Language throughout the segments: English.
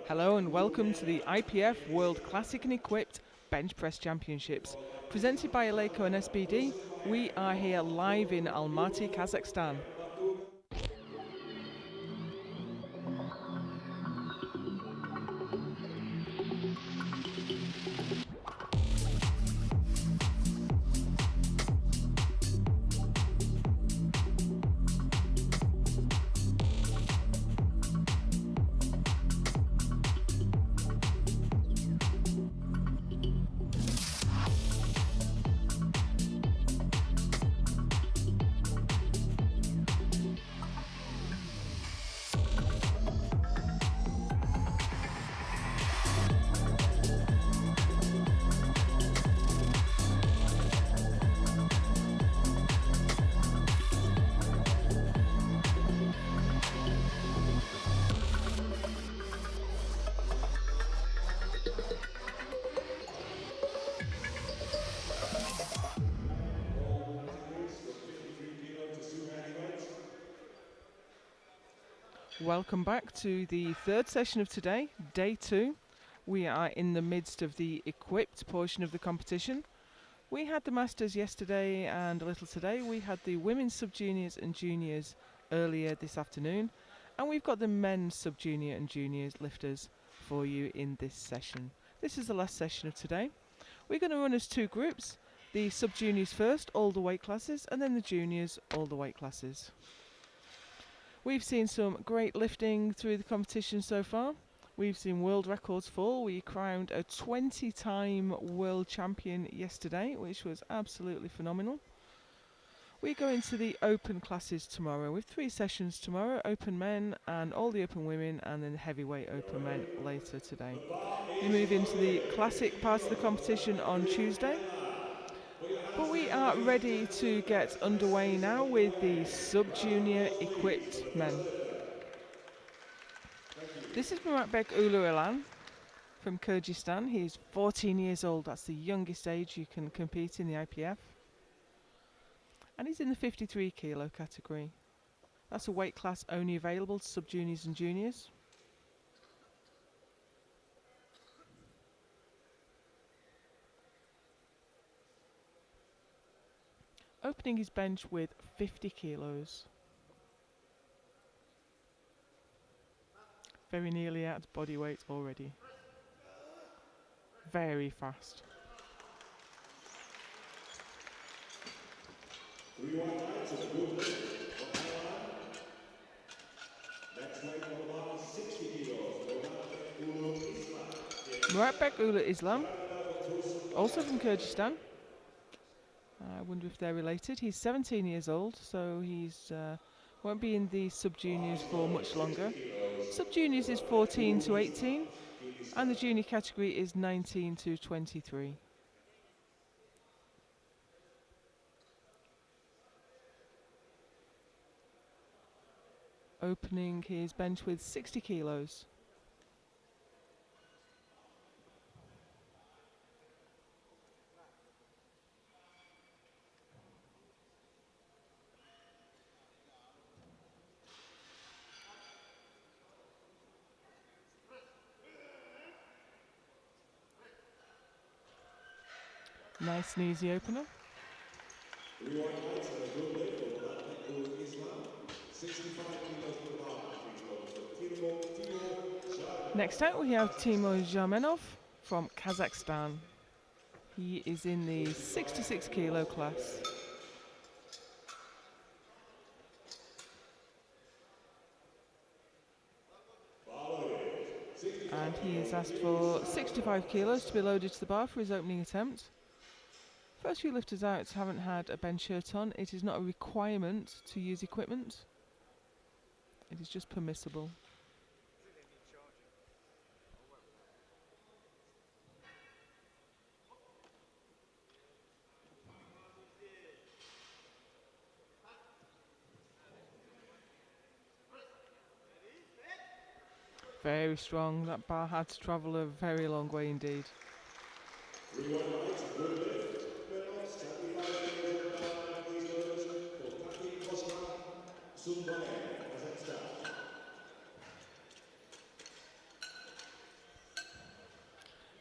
Hello and welcome to the IPF World Classic and Equipped Bench Press Championships. Presented by Eleiko and SBD, we are here live in Almaty, Kazakhstan. Welcome back to the third session of today, day 2. We are in the midst of the equipped portion of the competition. We had the Masters yesterday and a little today. We had the women's sub-juniors and juniors earlier this afternoon. And we've got the men's sub-junior and juniors lifters for you in this session. This is the last session of today. We're going to run as two groups. The sub-juniors first, all the weight classes, and then the juniors, all the weight classes. We've seen some great lifting through the competition so far. We've seen world records fall. We crowned a 20-time world champion yesterday, which was absolutely phenomenal. We go into the open classes tomorrow with 3 sessions tomorrow, open men and all the open women, and then heavyweight open men later today. We move into the classic part of the competition on Tuesday. But we are ready to get underway now with the sub-junior equipped men. This is Muratbek Uluilan from Kyrgyzstan. He's 14 years old. That's the youngest age you can compete in the IPF. And he's in the 53 kilo category. That's a weight class only available to sub-juniors and juniors. Opening his bench with 50 kilos. Very nearly at body weight already. Very fast. Muratbek Ulu Islam, also from Kyrgyzstan. I wonder if they're related. He's 17 years old, so he's won't be in the sub-juniors for much longer. Sub-juniors is 14 to 18, and the junior category is 19 to 23. Opening his bench with 60 kilos. Nice and easy opener. Next out we have Timur Zhamenov from Kazakhstan. He is in the 66 kilo class. And he has asked for 65 kilos to be loaded to the bar for his opening attempt. First few lifters out haven't had a bench shirt on. It is not a requirement to use equipment. It is just permissible. Very strong. That bar had to travel a very long way indeed.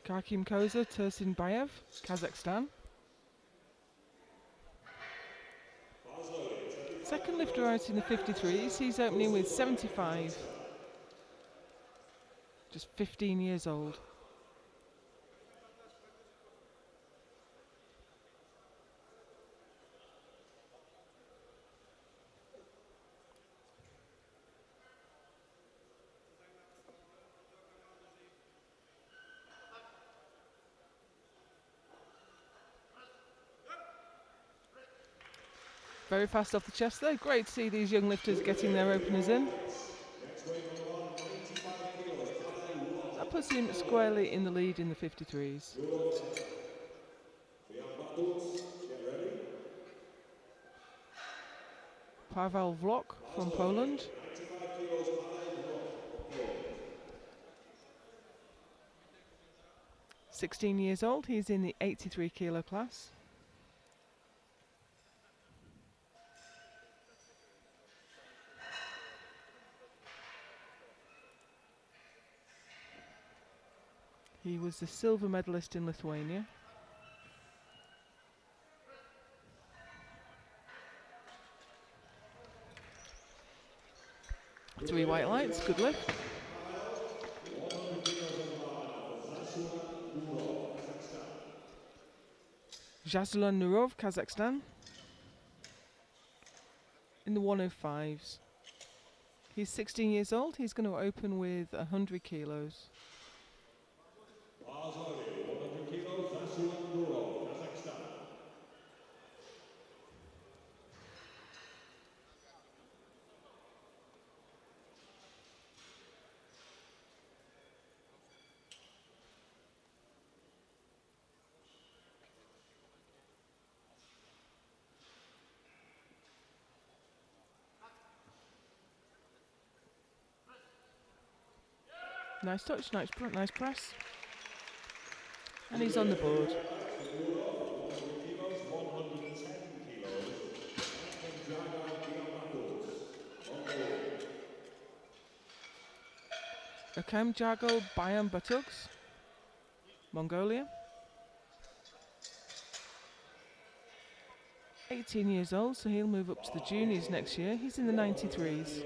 Karkim Koza Tursunbayev, Kazakhstan. Second lifter out in the 53s, he's opening with 75. Just 15 years old. Very fast off the chest there. Great to see these young lifters getting their openers in. That puts him squarely in the lead in the 53s. Paweł Vlok from Poland. (16 years old, he's in the 83 kilo class. He was the silver medalist in Lithuania. 3 white lights, good lift. Jazulan Nurov, Kazakhstan. In the 105s. He's 16 years old, he's going to open with 100 kilos. Nice touch, nice press. And he's on the board. Okem Jago Bayan Batugs, Mongolia. 18 years old, so he'll move up to the juniors next year. He's in the 93s.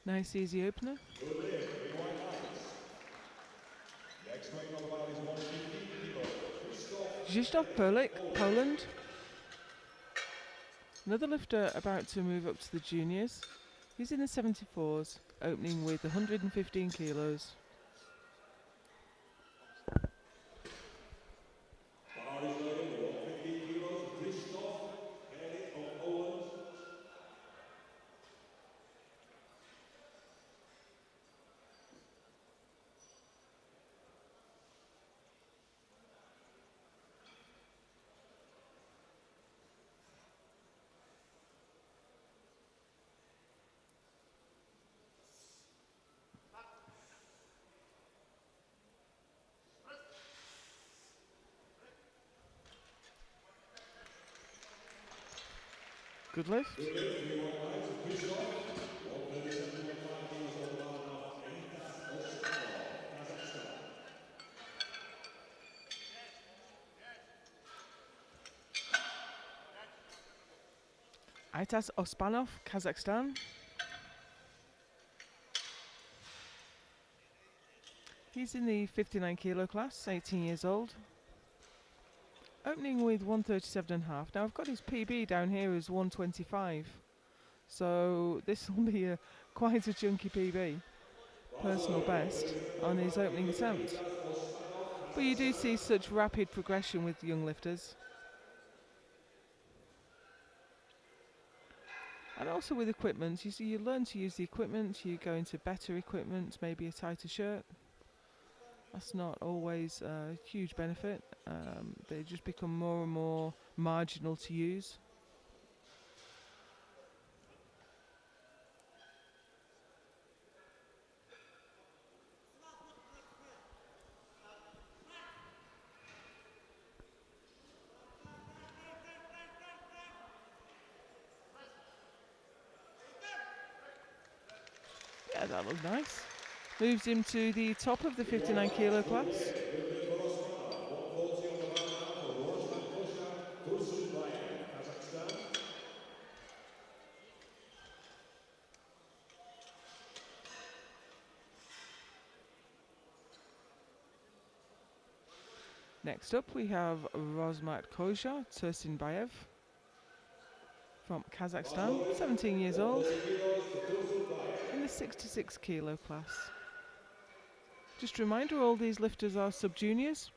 Nice easy opener. Krzysztof Perlik, Poland. Another lifter about to move up to the juniors. He's in the 74s, opening with 115 kilos. Good lift. Aitas Ospanov, Kazakhstan. He's in the 59 kilo class, 18 years old. Opening with 137.5. Now I've got his PB down here as 125. So this will be quite a chunky PB. Personal best on his opening attempt. But you do see such rapid progression with young lifters. And also with equipment, you see, you learn to use the equipment, you go into better equipment, maybe a tighter shirt. That's not always a huge benefit. They just become more and more marginal to use. Yeah, that looked nice. Moves him to the top of the 59 kilo class. Next up we have Rozmat Koja Tursunbayev from Kazakhstan, 17 years old, in the 66 kilo class. Just a reminder, all these lifters are sub-juniors.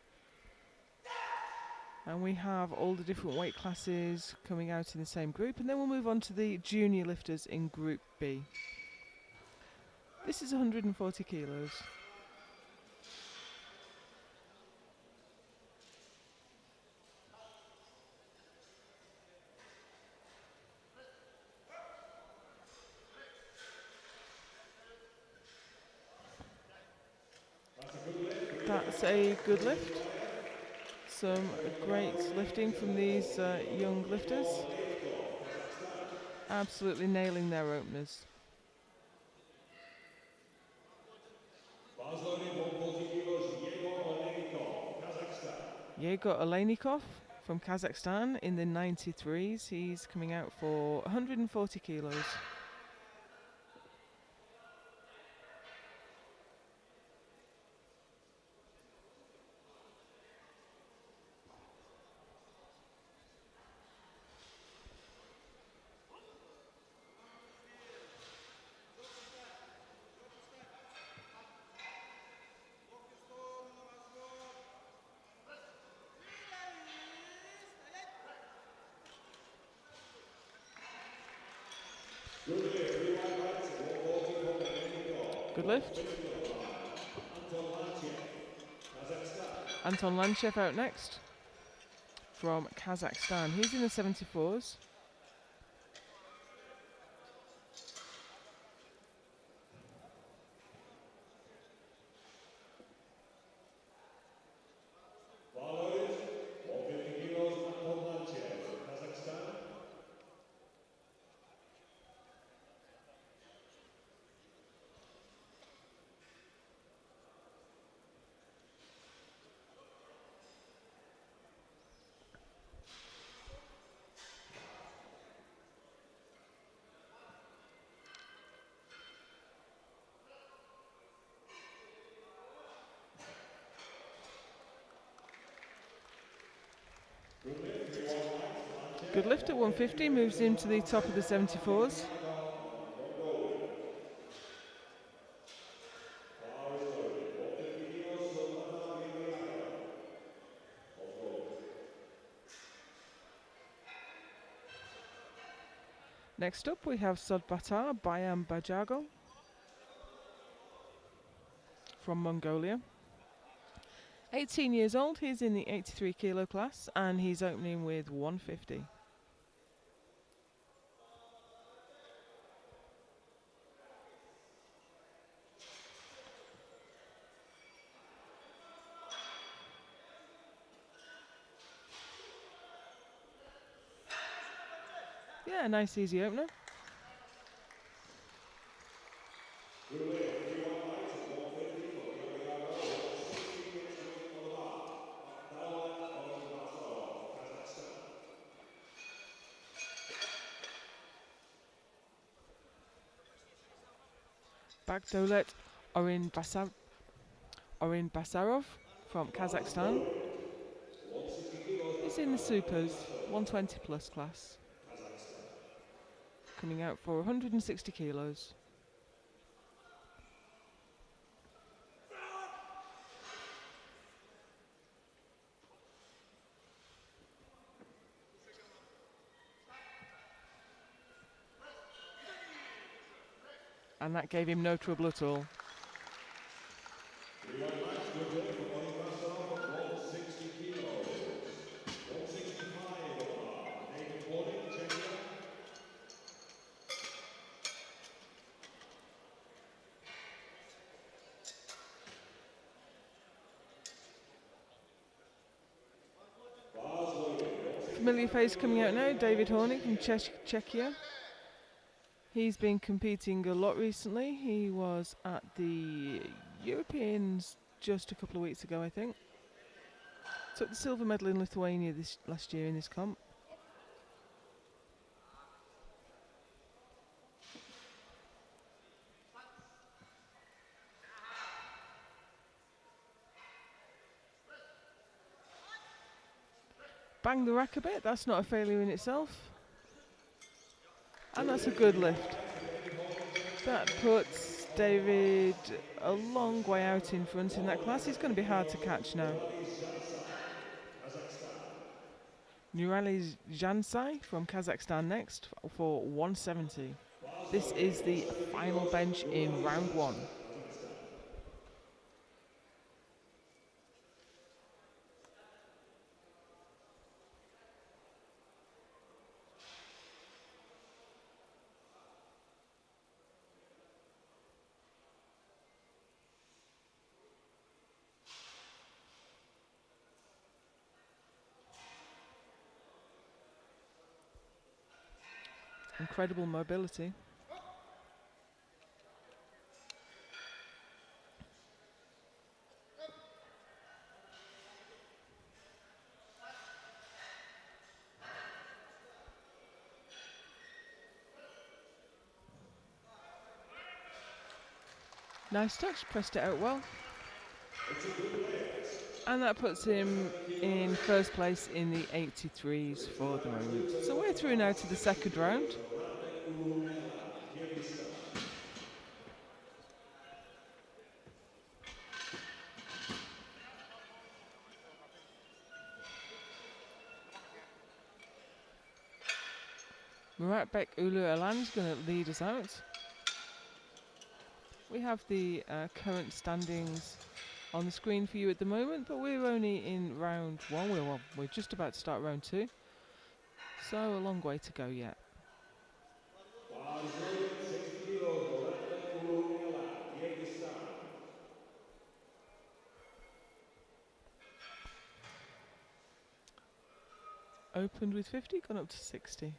And we have all the different weight classes coming out in the same group, and then we'll move on to the junior lifters in Group B. This is 140 kilos. That's a good lift. Some great lifting from these young lifters. Absolutely nailing their openers. Yegor Oleinikov from Kazakhstan in the 93s. He's coming out for 140 kilos. Good lift. Anton Lanchev out next from Kazakhstan. He's in the 74s. Good lift at 150, moves him to the top of the 74s. Next up we have Sodbatar Bayam Bajago from Mongolia. 18 years old, he's in the 83 kilo class and he's opening with 150. Yeah, nice easy opener. Bagdolet Orin Basarov from Kazakhstan. He's in the supers, 120 plus class. Coming out for 160 kilos. And that gave him no trouble at all. Familiar face coming out now, David Hornick from Czechia. He's been competing a lot recently. He was at the Europeans just a couple of weeks ago, I think. Took the silver medal in Lithuania last year in this comp. Bang the rack a bit, that's not a failure in itself. And that's a good lift. That puts David a long way out in front in that class. He's going to be hard to catch now. Nurali Jansai from Kazakhstan next for 170. This is the final bench in round one. Incredible mobility. Nice touch, pressed it out well. And that puts him in first place in the 83s for the moment. So we're through now to the second round. Muratbek Ulu Alan is going to lead us out. We have the current standings on the screen for you at the moment, but we're only in round one. We're just about to start round two, so a long way to go yet. Opened with 50, gone up to 60.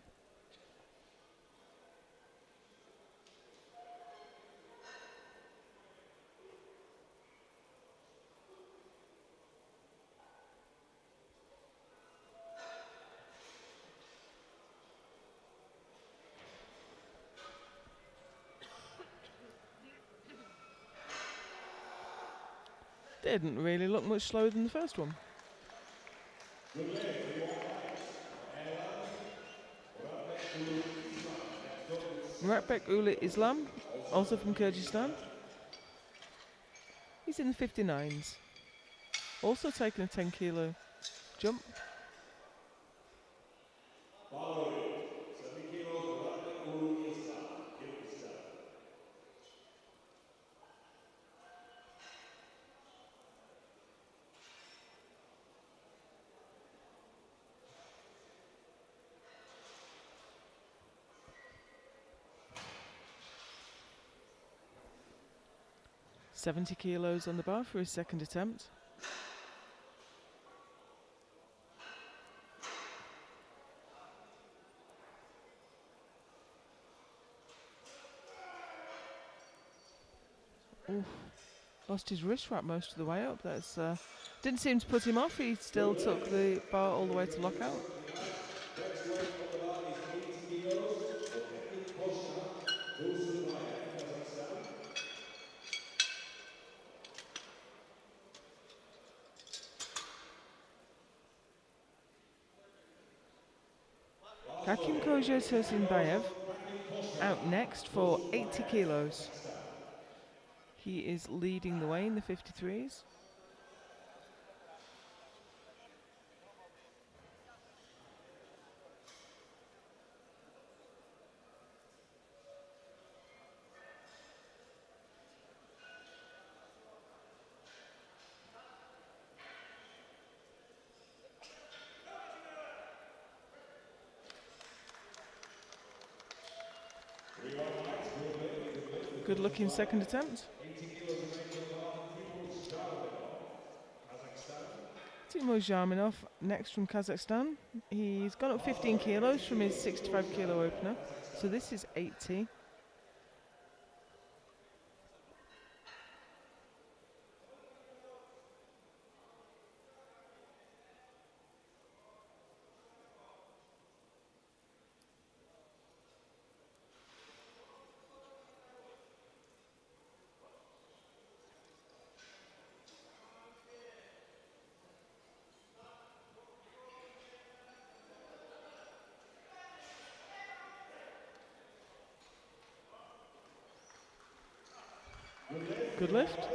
Didn't really look much slower than the first one. Muratbek Ulu Islam, also from Kyrgyzstan. He's in the 59s. Also taking a 10 kilo jump. $70 kilos on the bar for his second attempt. Ooh, lost his wrist wrap most of the way up. That's didn't seem to put him off. He still took the bar all the way to lockout. Kakim Kojo Tursunbayev out next for 80 kilos. He is leading the way in the 53s. Good looking second attempt. Timur Zharminov, next from Kazakhstan. He's gone up 15 kilos from his 65 kilo opener, so this is 80. Good lift.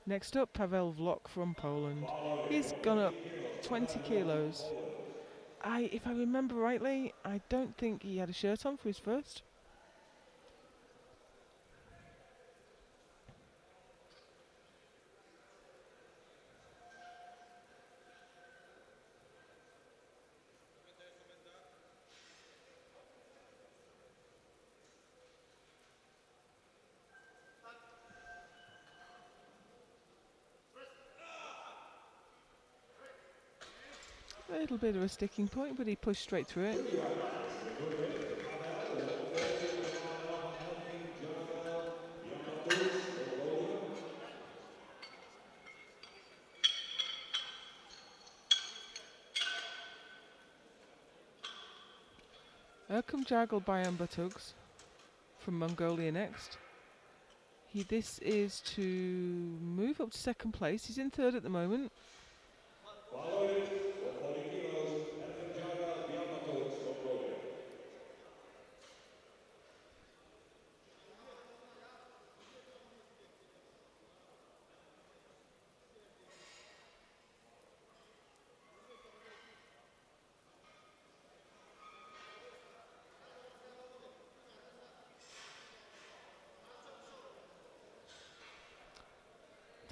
Next up, Pavel Vlok from Poland. He's gone up 20 kilos. If I remember rightly, I don't think he had a shirt on for his first. A little bit of a sticking point, but he pushed straight through it. Erkum Jagel Bayan Batugs from Mongolia next. This is to move up to second place. He's in third at the moment.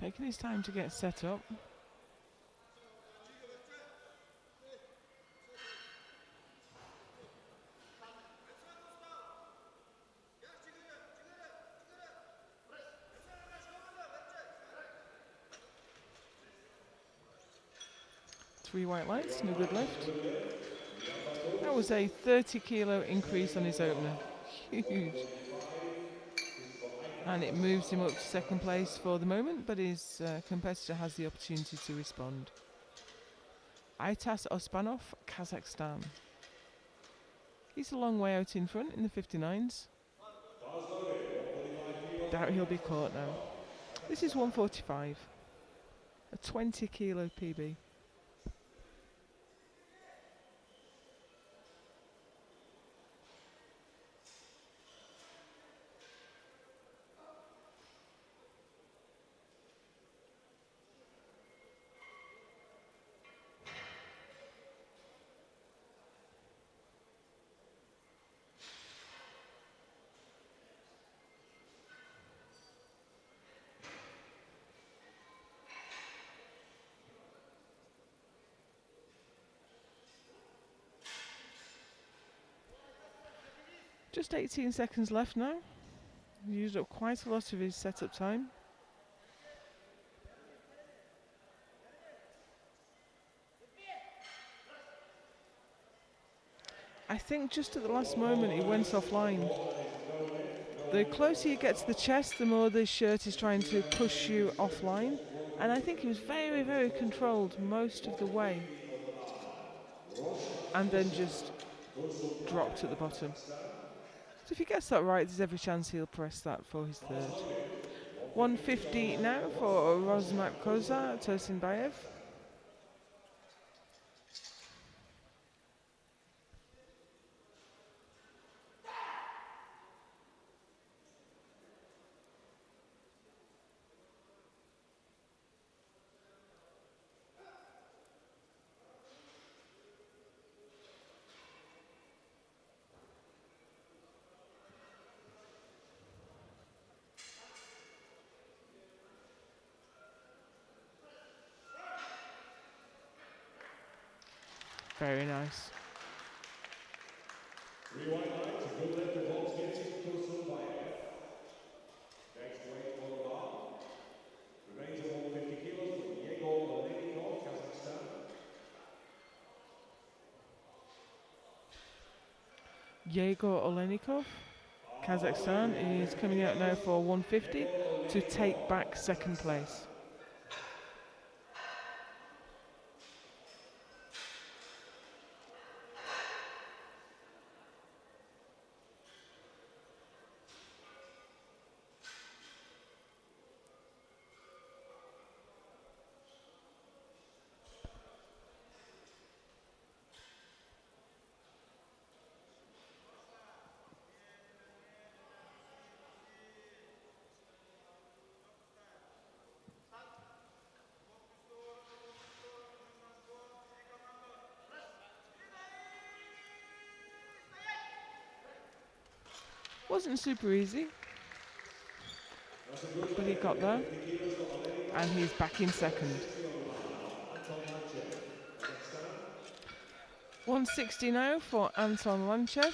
Taking his time to get set up. Three white lights and a good lift. That was a 30 kilo increase on his opener. Huge. And it moves him up to second place for the moment, but his competitor has the opportunity to respond. Aitas Ospanov, Kazakhstan. He's a long way out in front in the 59s. Doubt he'll be caught now. This is 145. A 20 kilo PB. Just 18 seconds left now. He's used up quite a lot of his setup time. I think just at the last moment he went offline. The closer you get to the chest, the more the shirt is trying to push you offline. And I think he was very, very controlled most of the way. And then just dropped at the bottom. So if he gets that right, there's every chance he'll press that for his third. 150 now for Rozmak Koza, Tursunbayev. Very nice. Yegor Olenikov, Kazakhstan, is coming out now for 150 to take back second place. Wasn't super easy, but he got there, and he's back in second. 160 now for Anton Lanchev.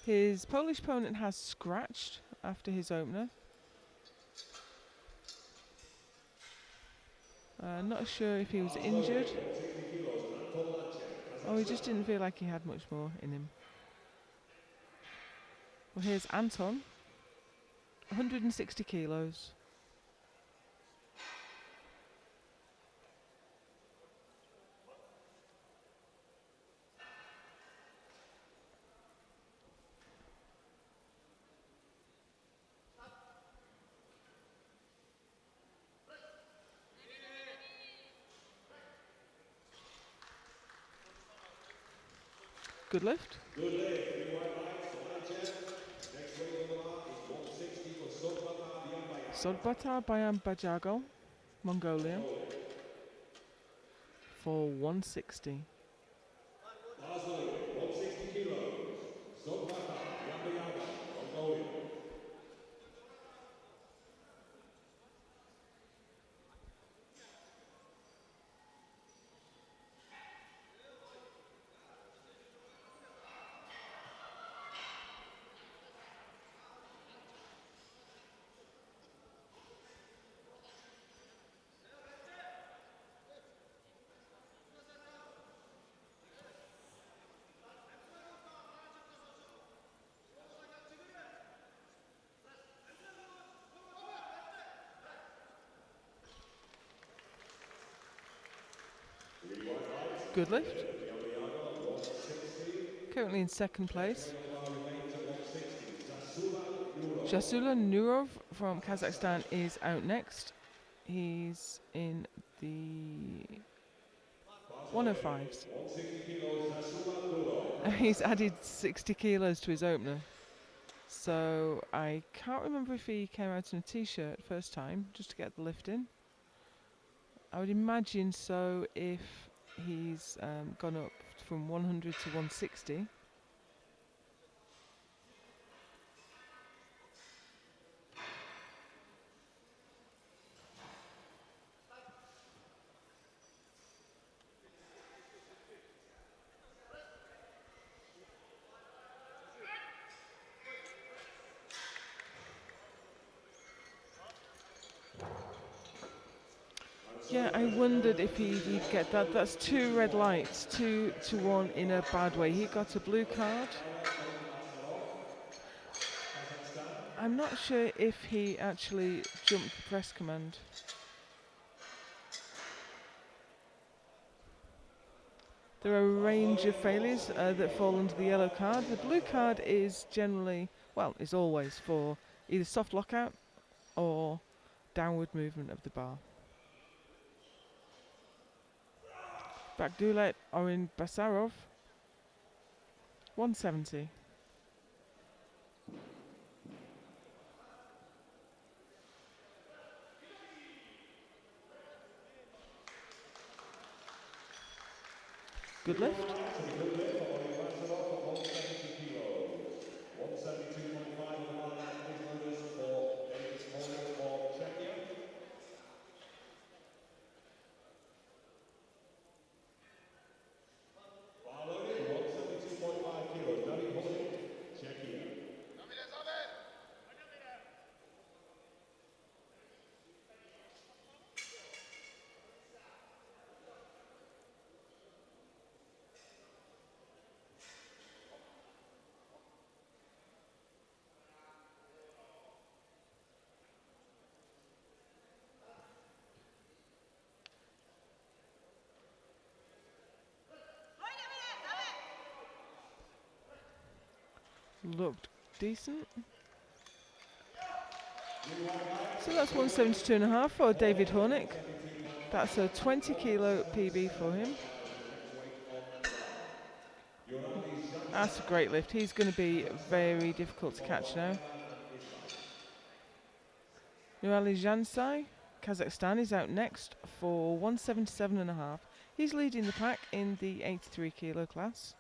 His Polish opponent has scratched after his opener. Not sure if he was injured. Oh, he just didn't feel like he had much more in him. Well, here's Anton, 160 kilos. Good lift. Sodbata Bayan Bajago, Mongolia, for 160. Good lift. Currently in second place. Jasula Nurov from Kazakhstan is out next. He's in the 105s. He's added 60 kilos to his opener. So I can't remember if he came out in a t-shirt first time, just to get the lift in. I would imagine so if he's gone up from 100 to 160. Yeah, I wondered if he'd get that. That's 2 red lights, 2 to 1 in a bad way. He got a blue card. I'm not sure if he actually jumped the press command. There are a range of failures that fall under the yellow card. The blue card is generally, well, is always for either soft lockout or downward movement of the bar. Bagdulet Orin Basarov, 170. Good lift. looked decent. So that's 172.5 for David Hornick. That's a 20 kilo PB for him. That's a great lift. He's going to be very difficult to catch now. Nurali Jansai, Kazakhstan, is out next for 177.5. He's leading the pack in the 83 kilo class.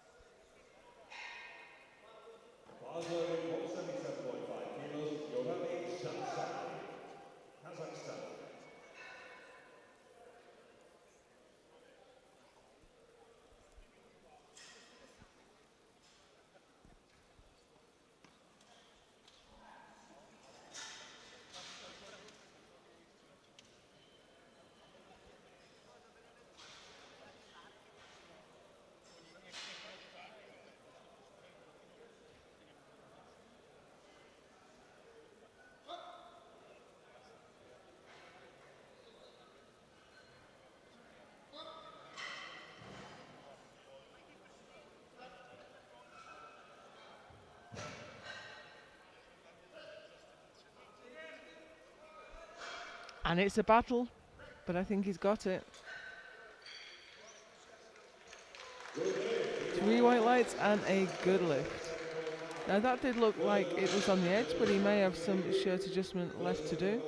And it's a battle, but I think he's got it. 3 white lights and a good lift. Now that did look like it was on the edge, but he may have some shirt adjustment left to do.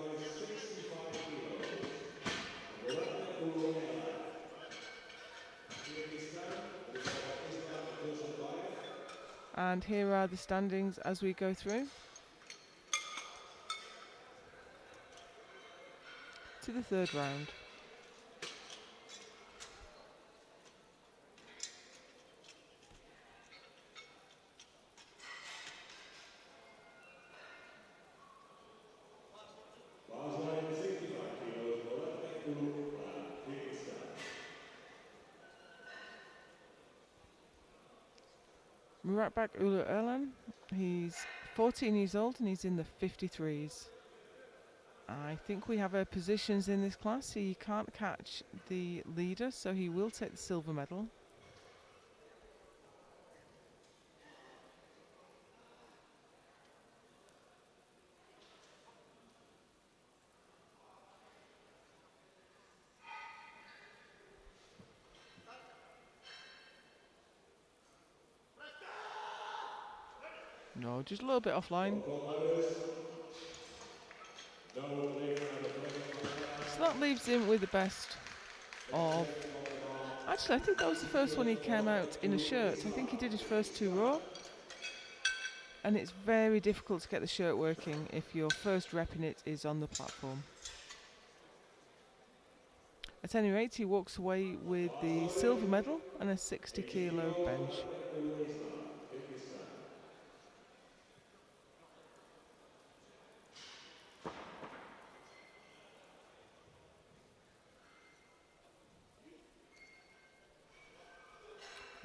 And here are the standings as we go through to the third round. Muratbek Ulu Erlan, he's 14 years old and he's in the 53s. I think we have our positions in this class. He can't catch the leader, so he will take the silver medal. No, just a little bit offline. So that leaves him with the best of... Actually, I think that was the first one he came out in a shirt. I think he did his first 2 raw. And it's very difficult to get the shirt working if your first repping it is on the platform. At any rate, he walks away with the silver medal and a 60 kilo bench.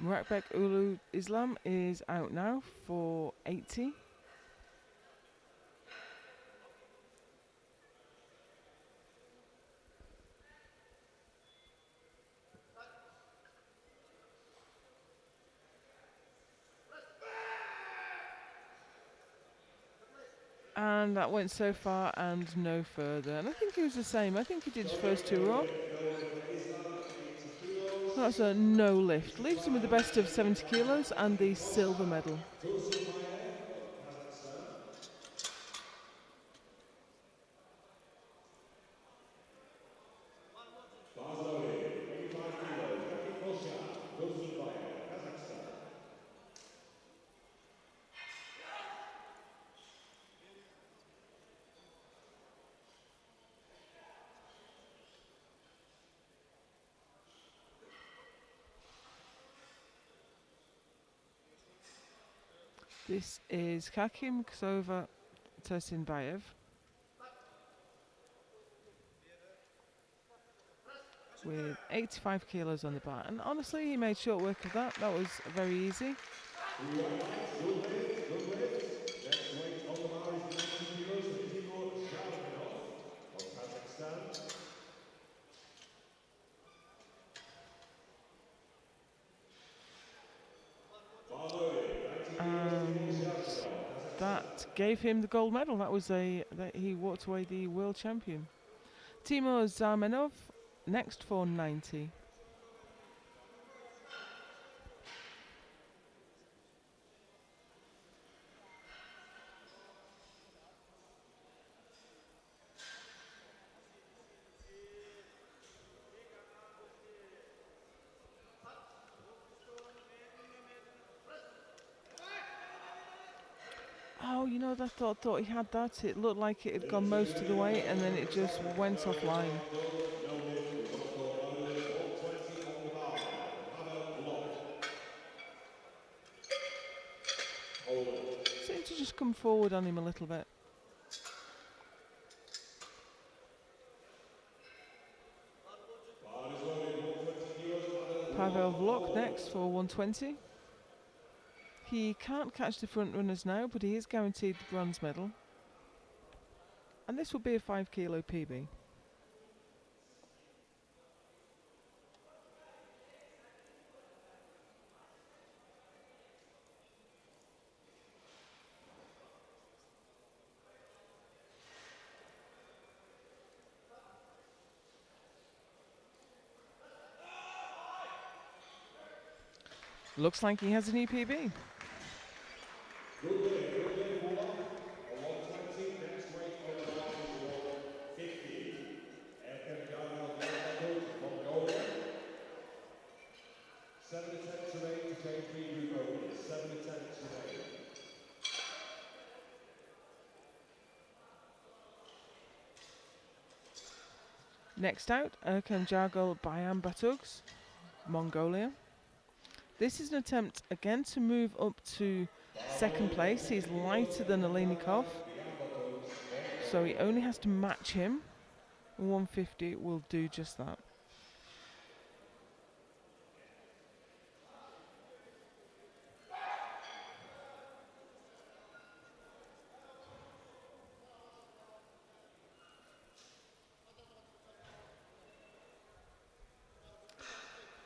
Muratbek Ulu Islam is out now for 80. And that went so far and no further. And I think he was the same. I think he did his first 2 raw. That's a no lift. Leaves him with the best of 70 kilos and the silver medal. This is Kakim Ksova Tursinbayev. With 85 kilos on the bar. And honestly, he made short work of that. That was very easy. that gave him the gold medal. He walked away the world champion. Timur Zamenov next for 90. Oh, I thought he had that. It looked like it had gone most of the way, and then it just went offline. Seemed to just come forward on him a little bit. Pavel Vlok next for 120. He can't catch the front runners now, but he is guaranteed the bronze medal. And this will be a 5 kilo PB. Looks like he has an EPB. Next out, Erkan Jargol Bayan Batugs, Mongolia. This is an attempt again to move up to second place. He's lighter than Oleinikov, so he only has to match him. 150 will do just that.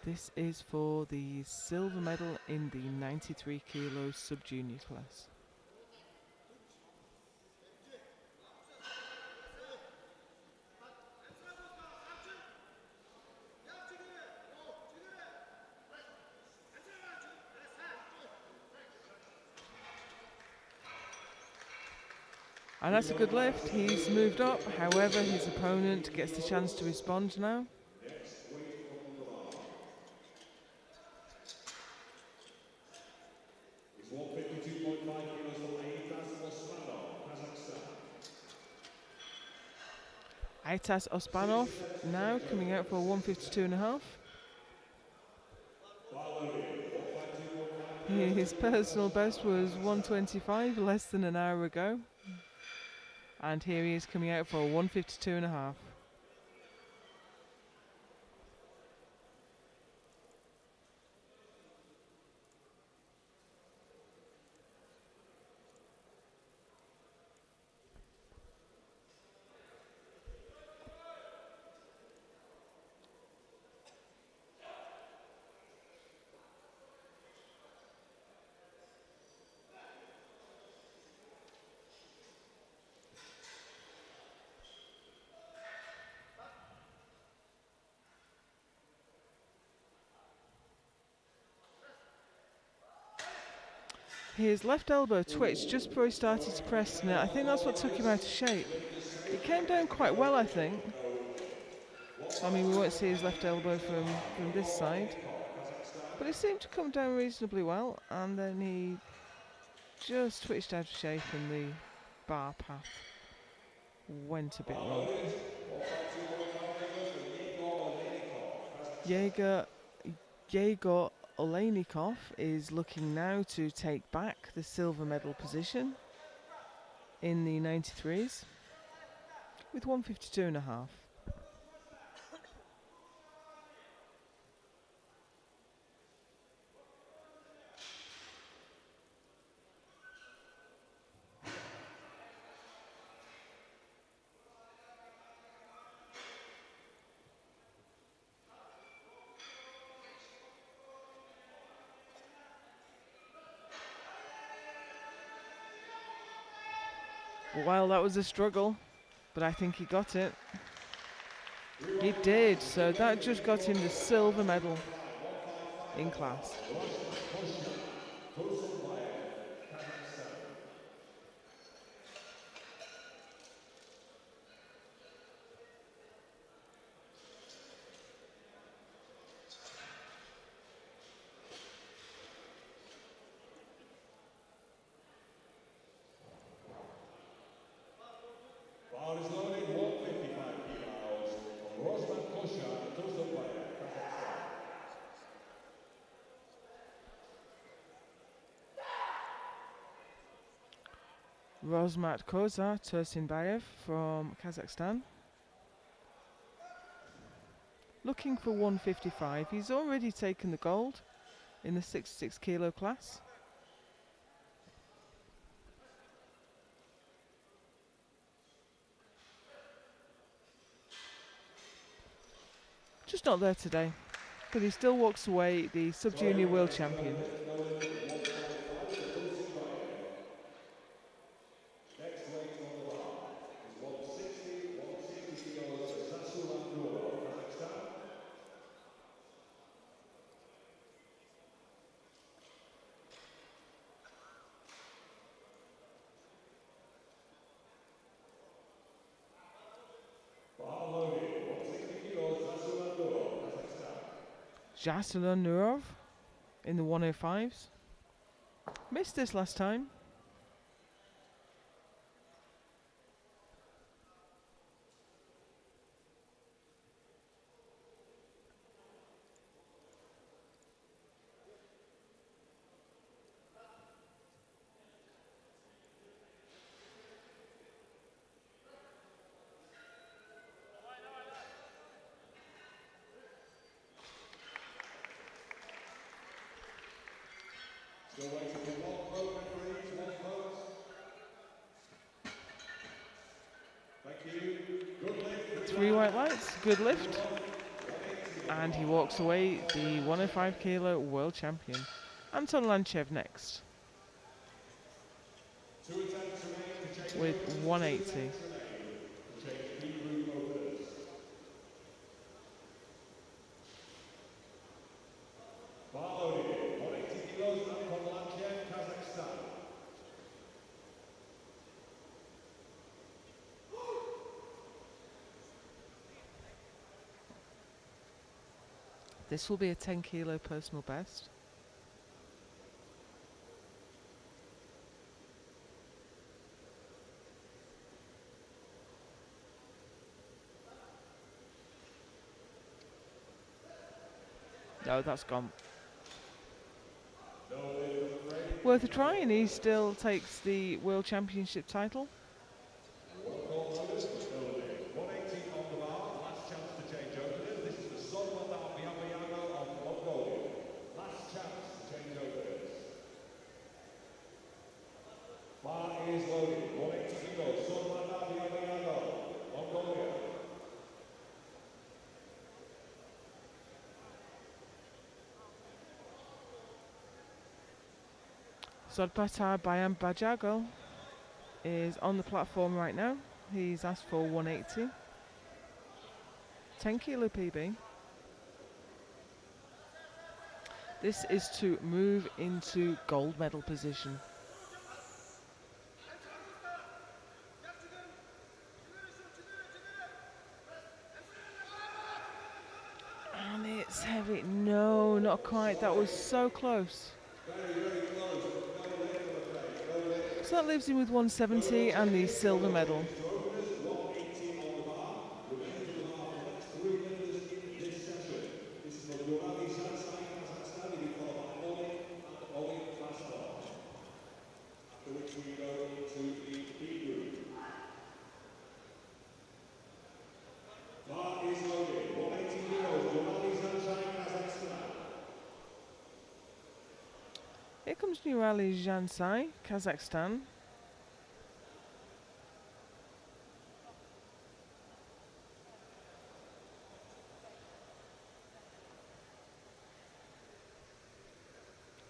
This is for the silver medal in the 93 kilo sub-junior class. And that's a good lift. He's moved up. However, his opponent gets the chance to respond now. Aitas Ospanov now coming out for 152.5. His personal best was 125 less than an hour ago. And here he is coming out for 152.5. His left elbow twitched just before he started to press, and I think that's what took him out of shape. It came down quite well, I think. I mean, we won't see his left elbow from this side, but it seemed to come down reasonably well, and then he just twitched out of shape and the bar path went a bit wrong. Yegor Oleinikov is looking now to take back the silver medal position in the 93s with 152.5. Well, that was a struggle, but I think he got it. He did, so that just got him the silver medal in class. Bar is loaded, 155 kilos. Rosman Kosha, Tuzlabaya, Kazakhstan. Rosmat Koza Tursinbayev from Kazakhstan. Looking for 155. He's already taken the gold in the 66 kilo class. Just not there today, but he still walks away the sub-junior world champion. Next weight on the bar is 160 kilos. Sasulan Nurov, Kazakhstan. Bar loaded, 160 kilos. Sasulan Nurov, Kazakhstan. Jasulun Nurov in the 105s. Missed this last time. Still waiting for one vote, referees, one vote. Thank you. Good lift. 3 white lights, good lift. And he walks away the 105 kilo world champion. Anton Lanchev next Two attempts remain to change with overs. 180. To change Hebrew overs. Bar loaded, 180 kilos. Anton Lanchev, Kazakhstan. This will be a 10 kilo personal best. No, that's gone. Worth a try, and he still takes the World Championship title. 180 on the bar, last chance to change overs. This is the Solomon Biabiago of Mongolia. Last chance to change overs. Bar is loaded, 180 kilos. Solomon Biabiago, Mongolia. Zodbatar Bayam Bajago is on the platform right now. He's asked for 180. 10 kilo PB. This is to move into gold medal position. And it's heavy. No, not quite. That was so close. So that leaves him with 170 and the silver medal. Here comes Nurali Jansai, Kazakhstan.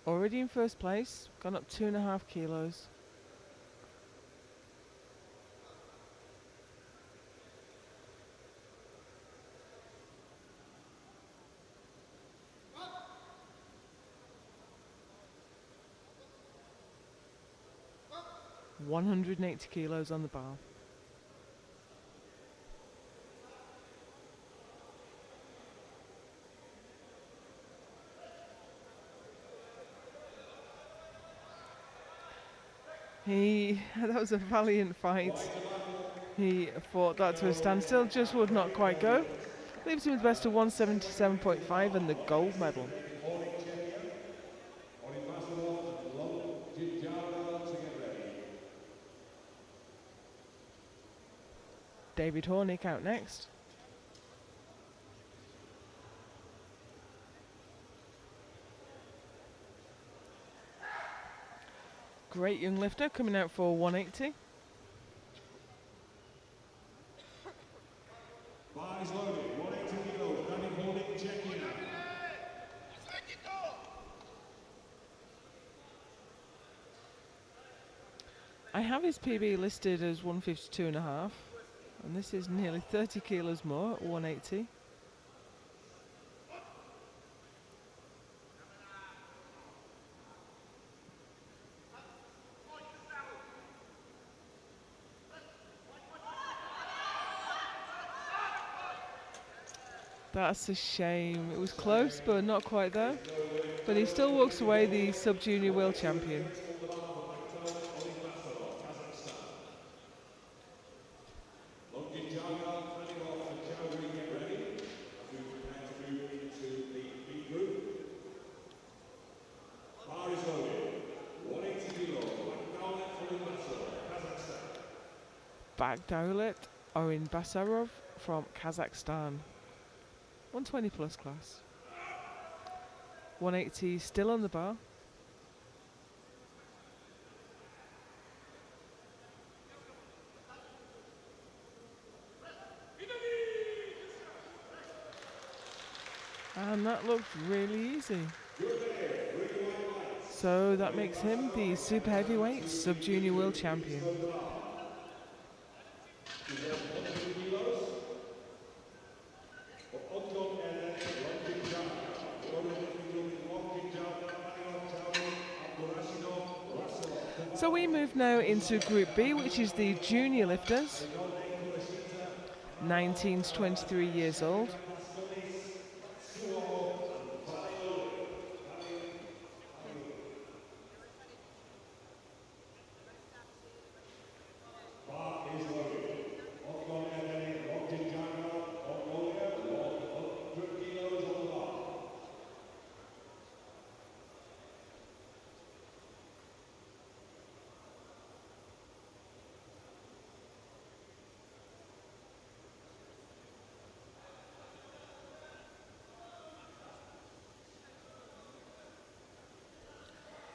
Already in first place, gone up 2.5 kilos. 180 kilos on the bar. That was a valiant fight. He fought that to a standstill, just would not quite go. Leaves him with the best of 177.5 and the gold medal. David Hornick out next. Great young lifter coming out for 180. Bars loaded, 180 kilos, David Hornick checking out. I have his PB listed as 152.5, and this is nearly 30 kilos more at 180. That's a shame. It was close, but not quite there. But he still walks away the sub-junior world champion. Bagdaulet Orin Basarov from Kazakhstan. 120 plus class. 180 still on the bar. And that looked really easy. So that makes him the super heavyweight sub-junior world champion. So we move now into Group B, which is the junior lifters, 19 to 23 years old.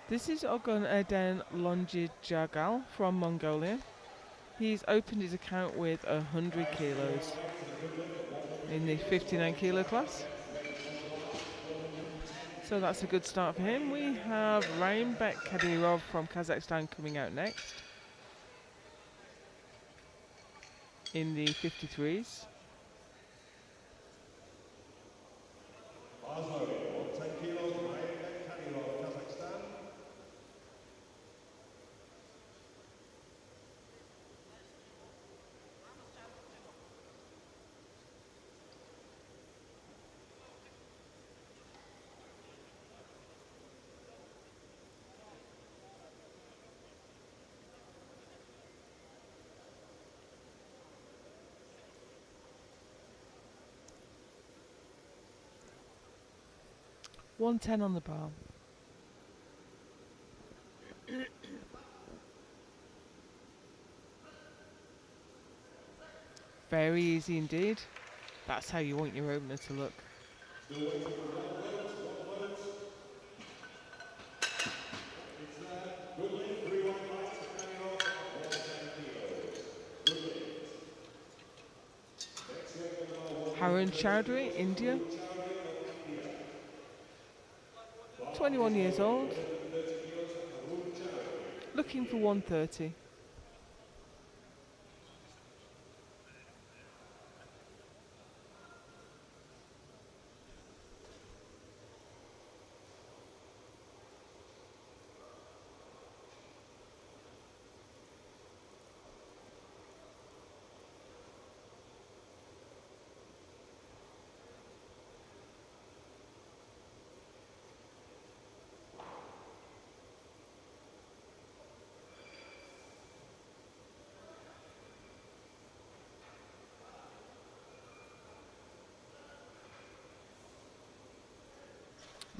This is Ogun Eden Longijagal from Mongolia. He's opened his account with 100 kilos in the 59 kilo class. So that's a good start for him. We have Raimbek Kadyrov from Kazakhstan coming out next in the 53s. $110 on the bar. Very easy indeed. That's how you want your opener to look. Harun Chowdhury, India. 21 years old. Looking for 130.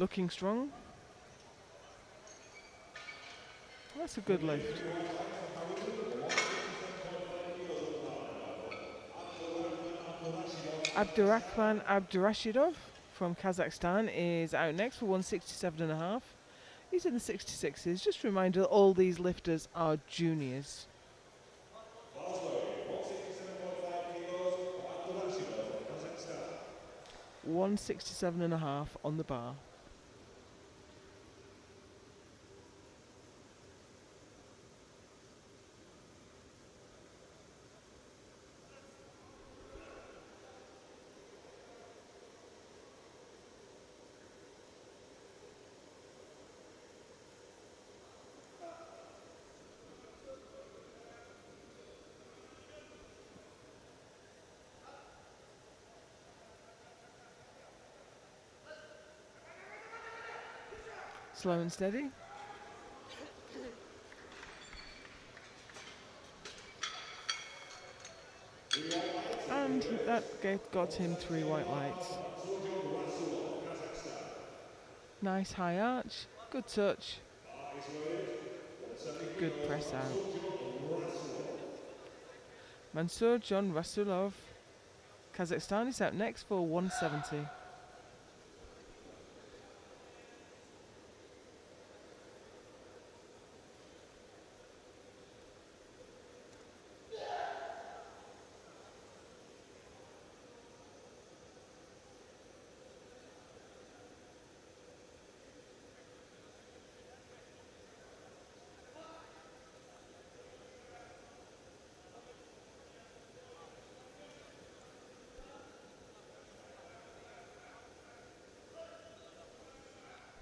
Looking strong. That's a good lift. Abdurrahman Abdurashidov from Kazakhstan is out next for 167.5. He's in the 66s. Just a reminder that all these lifters are juniors. 167.5 on the bar. Slow and steady. And that got him 3 white lights. Nice high arch, good touch, good press out. Mansour John Rasulov, Kazakhstan, is out next for 170.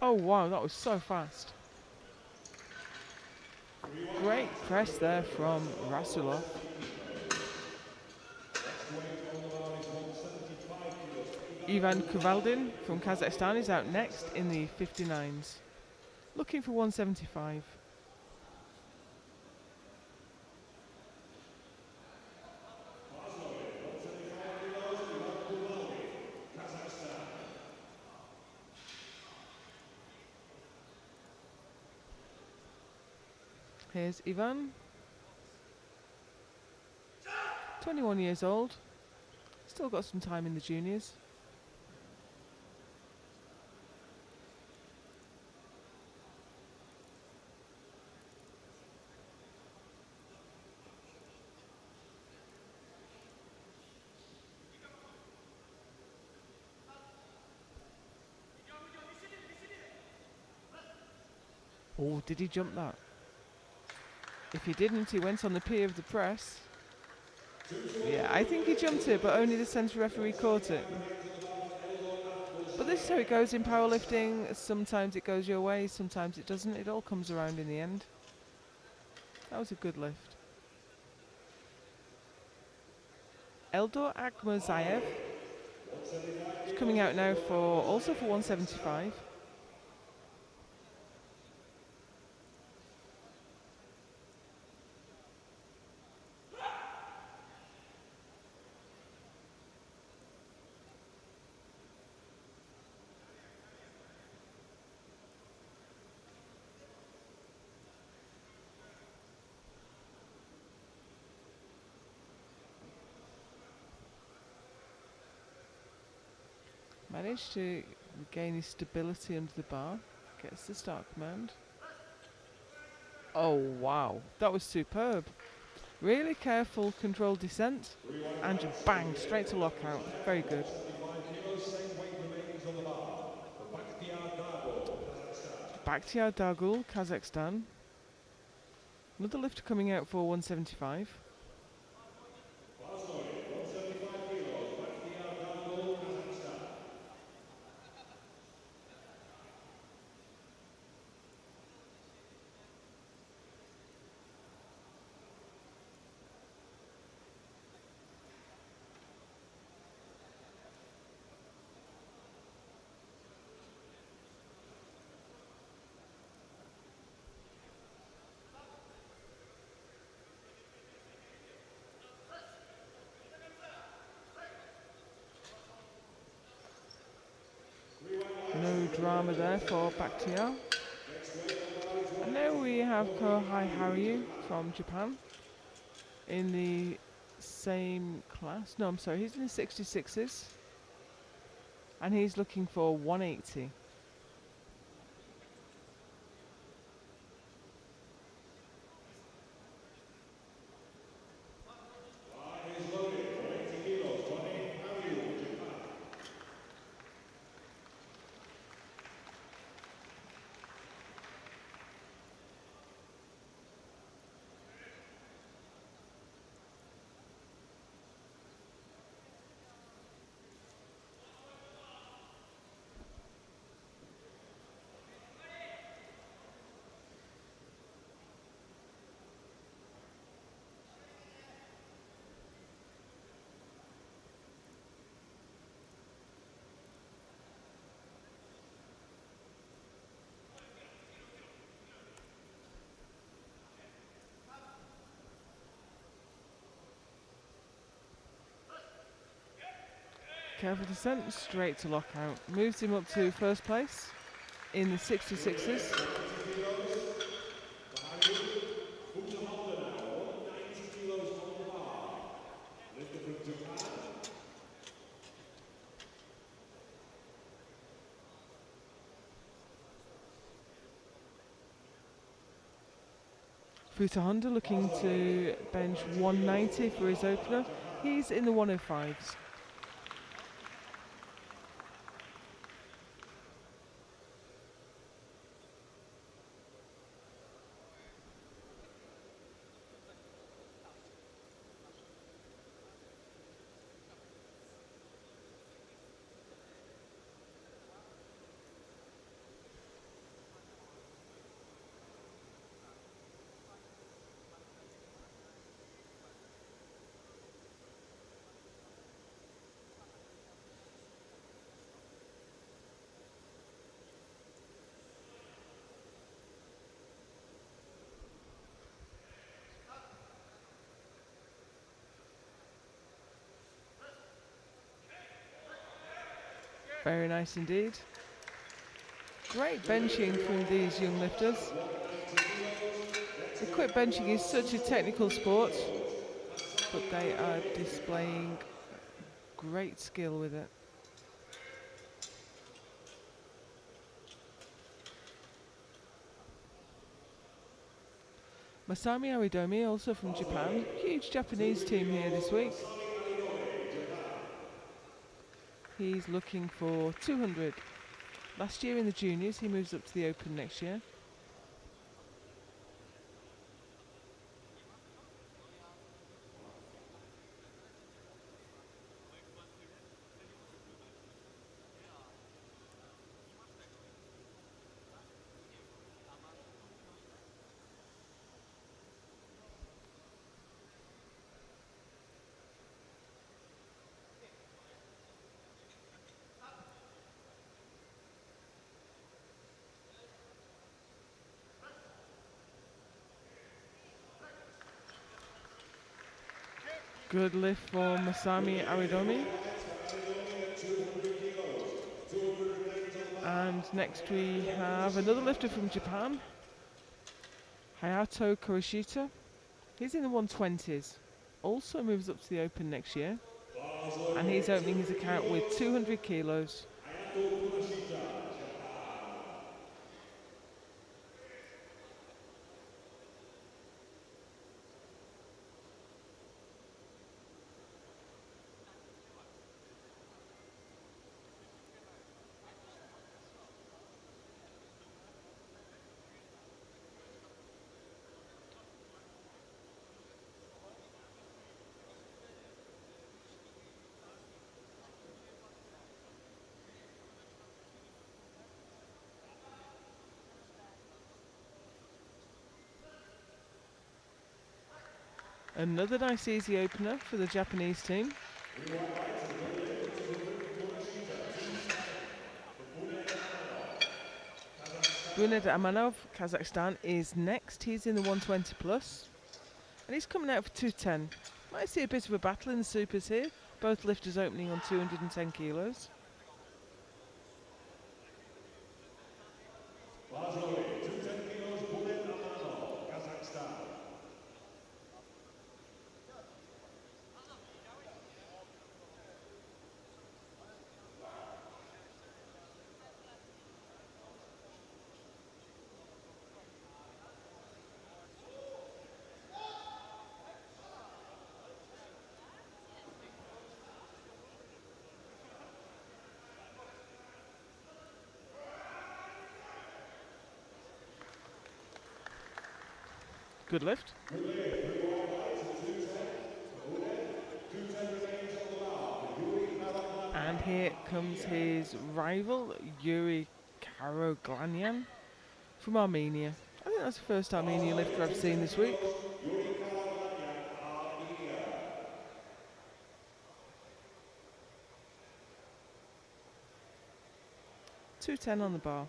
Oh wow, that was so fast. Great press there from Rasulov. Ivan Kuvaldin from Kazakhstan is out next in the 59s. Looking for 175. Here's Ivan. 21 years old. Still got some time in the juniors. Oh, did he jump that? If he didn't, he went on the pier of the press. Yeah, I think he jumped it, but only the centre referee caught it. But this is how it goes in powerlifting. Sometimes it goes your way, sometimes it doesn't. It all comes around in the end. That was a good lift. Eldor Akmazayev is coming out now also for 175. Managed to gain his stability under the bar. Gets the start command. Oh wow, that was superb. Really careful, controlled descent, and just bang, straight to lockout. Very good. Bakhtiar Dagul, Kazakhstan. Another lifter coming out for 175. armour there for Bakhtiar. And now we have Kohai Haryu from Japan in the same class. No, I'm sorry, he's in the 66s. And he's looking for 180. Careful descent, straight to lockout. Moves him up to first place in the 66s. Futa Honda looking to bench 190 for his opener. He's in the 105s. Very nice indeed. Great benching from these young lifters. Equip benching is such a technical sport, but they are displaying great skill with it. Masami Aridomi, also from Japan. Huge Japanese team here this week. He's looking for 200. Last year in the juniors, he moves up to the Open next year. Good lift for Masami Aridomi. And next we have another lifter from Japan, Hayato Kurishita. He's in the 120s. Also moves up to the Open next year. And he's opening his account with 200 kilos. Another nice easy opener for the Japanese team. Bunad Amanov, Kazakhstan, is next. He's in the 120 plus. And he's coming out for 210. Might see a bit of a battle in the supers here. Both lifters opening on 210 kilos. Good lift. And here comes his rival, Yuri Karoglanyan from Armenia. I think that's the first Armenian lifter I've seen this week. 210 on the bar.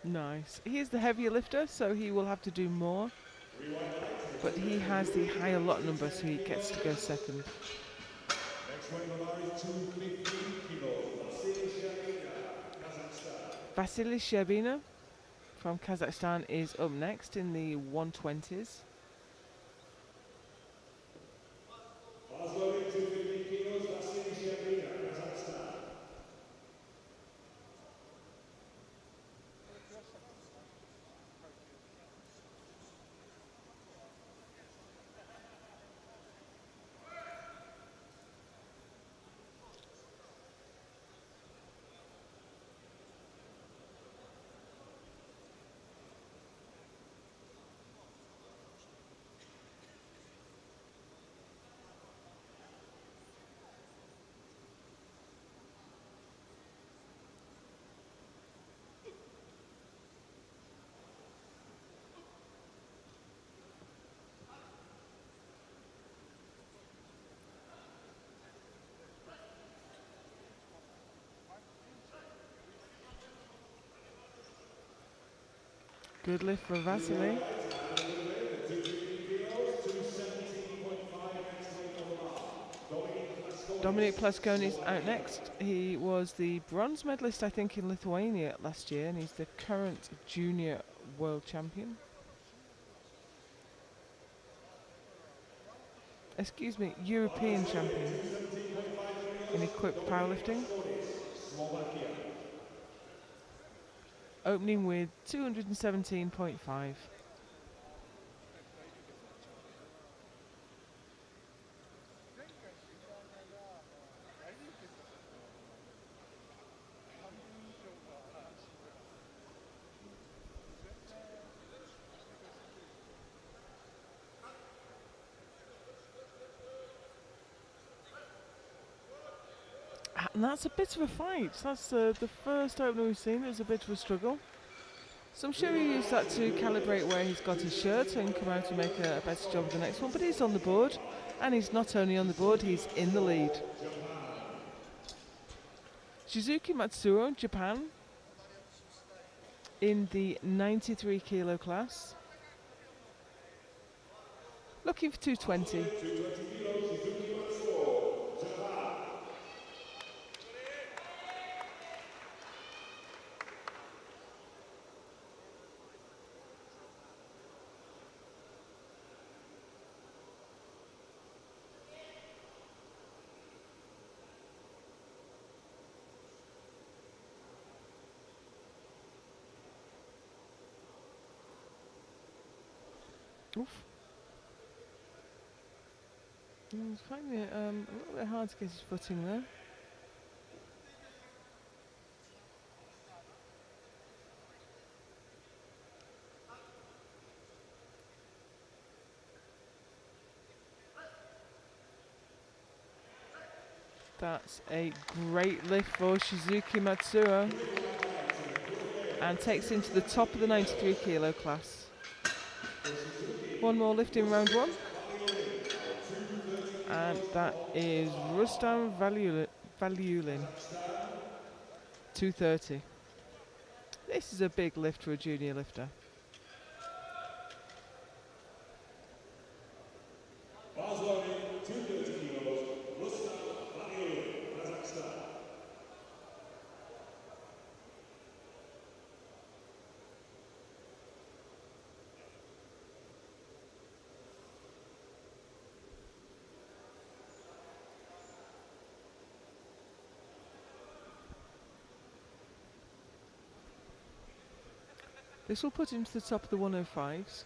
Nice. He is the heavier lifter, so he will have to do more. But he has the higher lot number, so he gets to go second. Next weight on the bar is 215 kilos. Vasily Sherbina, Kazakhstan. Vasily Sherbina from Kazakhstan is up next in the 120s. Oslo in 215 kilos. Vasily Sherbina, Kazakhstan. Good lift for Vasily. Dominic Plaskone is out next. He was the bronze medalist, I think, in Lithuania last year, and he's the current junior world champion. Excuse me, European champion in equipped powerlifting. Opening with 217.5. And that's a bit of a fight. That's the first opener we've seen. It was a bit of a struggle. So I'm sure he used that to calibrate where he's got his shirt and come out and make a better job of the next one. But he's on the board, and he's not only on the board, he's in the lead. Shizuki Matsuo, Japan, in the 93 kilo class. Looking for 220. Oof. He's finding it a little bit hard to get his footing there. That's a great lift for Shizuki Matsuo, and takes him to the top of the 93 kilo class. One more lift in round one, and that is Rustam Valiulin, 230. This is a big lift for a junior lifter. Oslo in 230 kilos. Rustam Valiulin, Kazakhstan. This will put him to the top of the 105s.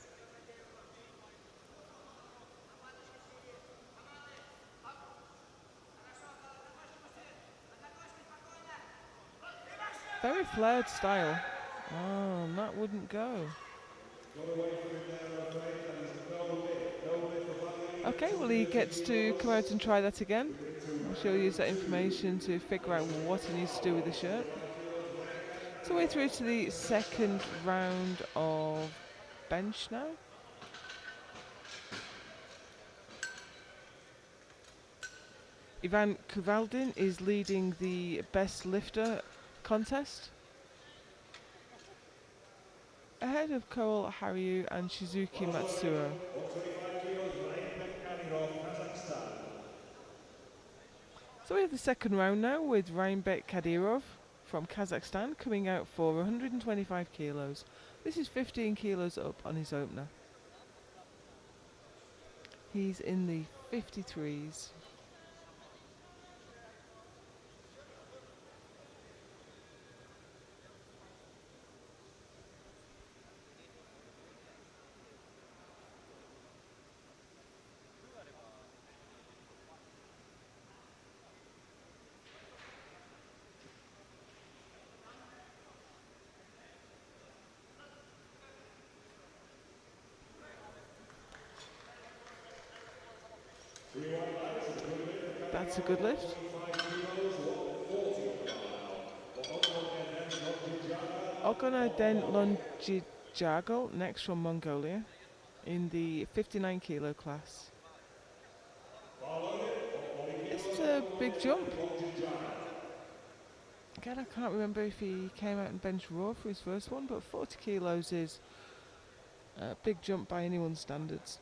Very flared style. Oh, that wouldn't go. Okay, well he gets to come out and try that again. I'm sure he'll use that information to figure out what he needs to do with the shirt. So we're through to the second round of bench now. Ivan Kuvaldin is leading the best lifter contest, ahead of Koel Haryu and Shizuki Matsuo. So we have the second round now with Raimbek Kadyrov from Kazakhstan coming out for 125 kilos. This is 15 kilos up on his opener. He's in the 53s. That's a good lift. Ogonaden Longijagal next from Mongolia in the 59 kilo class. This is a big jump. Again, I can't remember if he came out and benched raw for his first one, but 40 kilos is a big jump by anyone's standards.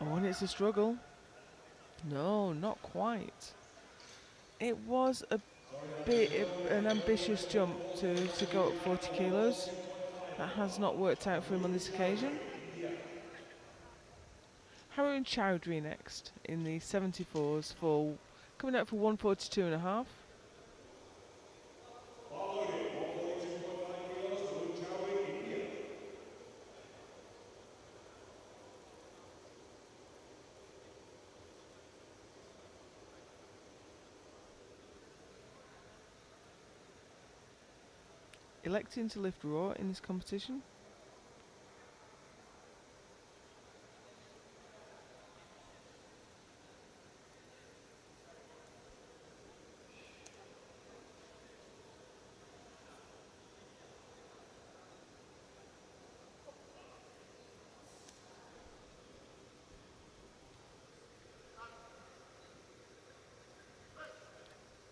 Oh, and it's a struggle. No, not quite. It was a bit an ambitious jump to go up 40 kilos. That has not worked out for him on this occasion. Harun Chowdhury next in the 74s for coming out for 142.5. Electing to lift raw in this competition.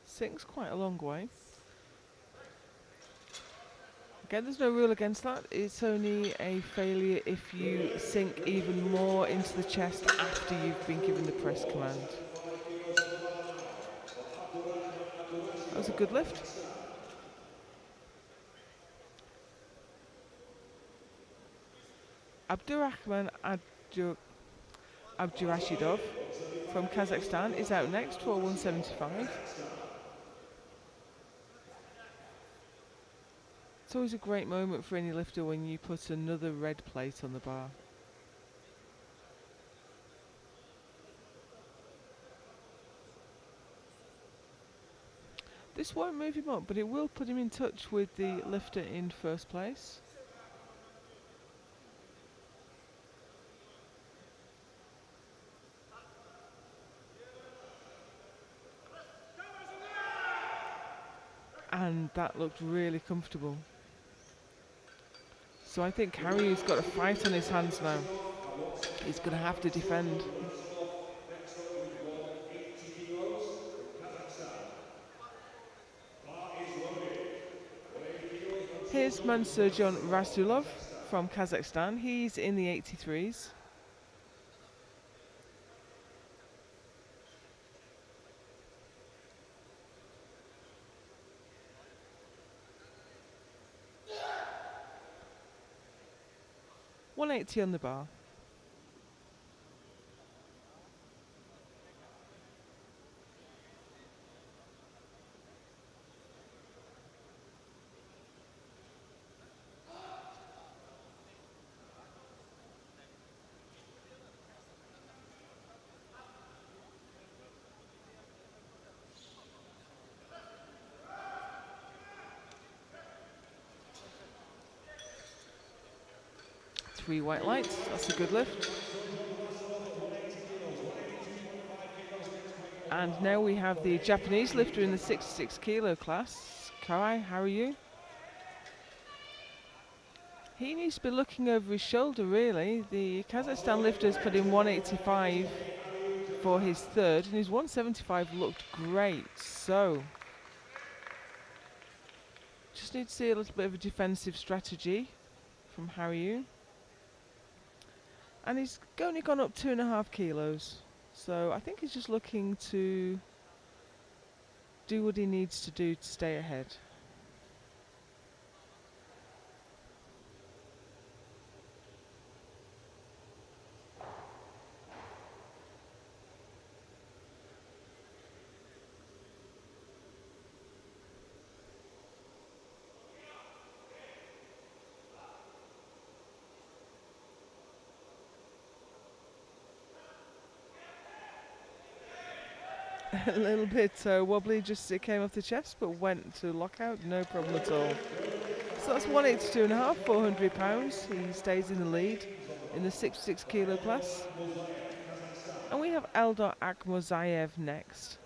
Sinks quite a long way. Again, there's no rule against that. It's only a failure if you sink even more into the chest after you've been given the press command. That was a good lift. Abdurrahman Abdurashidov from Kazakhstan is out next for 175. It's always a great moment for any lifter when you put another red plate on the bar. This won't move him up, but it will put him in touch with the lifter in first place. And that looked really comfortable. So I think Haryu's got a fight on his hands now. He's going to have to defend. Here's Mansurjon Rasulov from Kazakhstan. He's in the 83s. 180 on the bar. Three white lights, that's a good lift. And now we have the Japanese lifter in the 66 kilo class. Kawai, how are you? He needs to be looking over his shoulder really. The Kazakhstan lifter's put in 185 for his third and his 175 looked great. So, just need to see a little bit of a defensive strategy from Harryu. And he's only gone up 2.5 kilos. So I think he's just looking to do what he needs to do to stay ahead. A little bit wobbly, just it came off the chest, but went to lockout, no problem at all. So that's 182.5, 400 pounds. He stays in the lead in the 66 kilo class. And we have Eldar Akhmozayev next.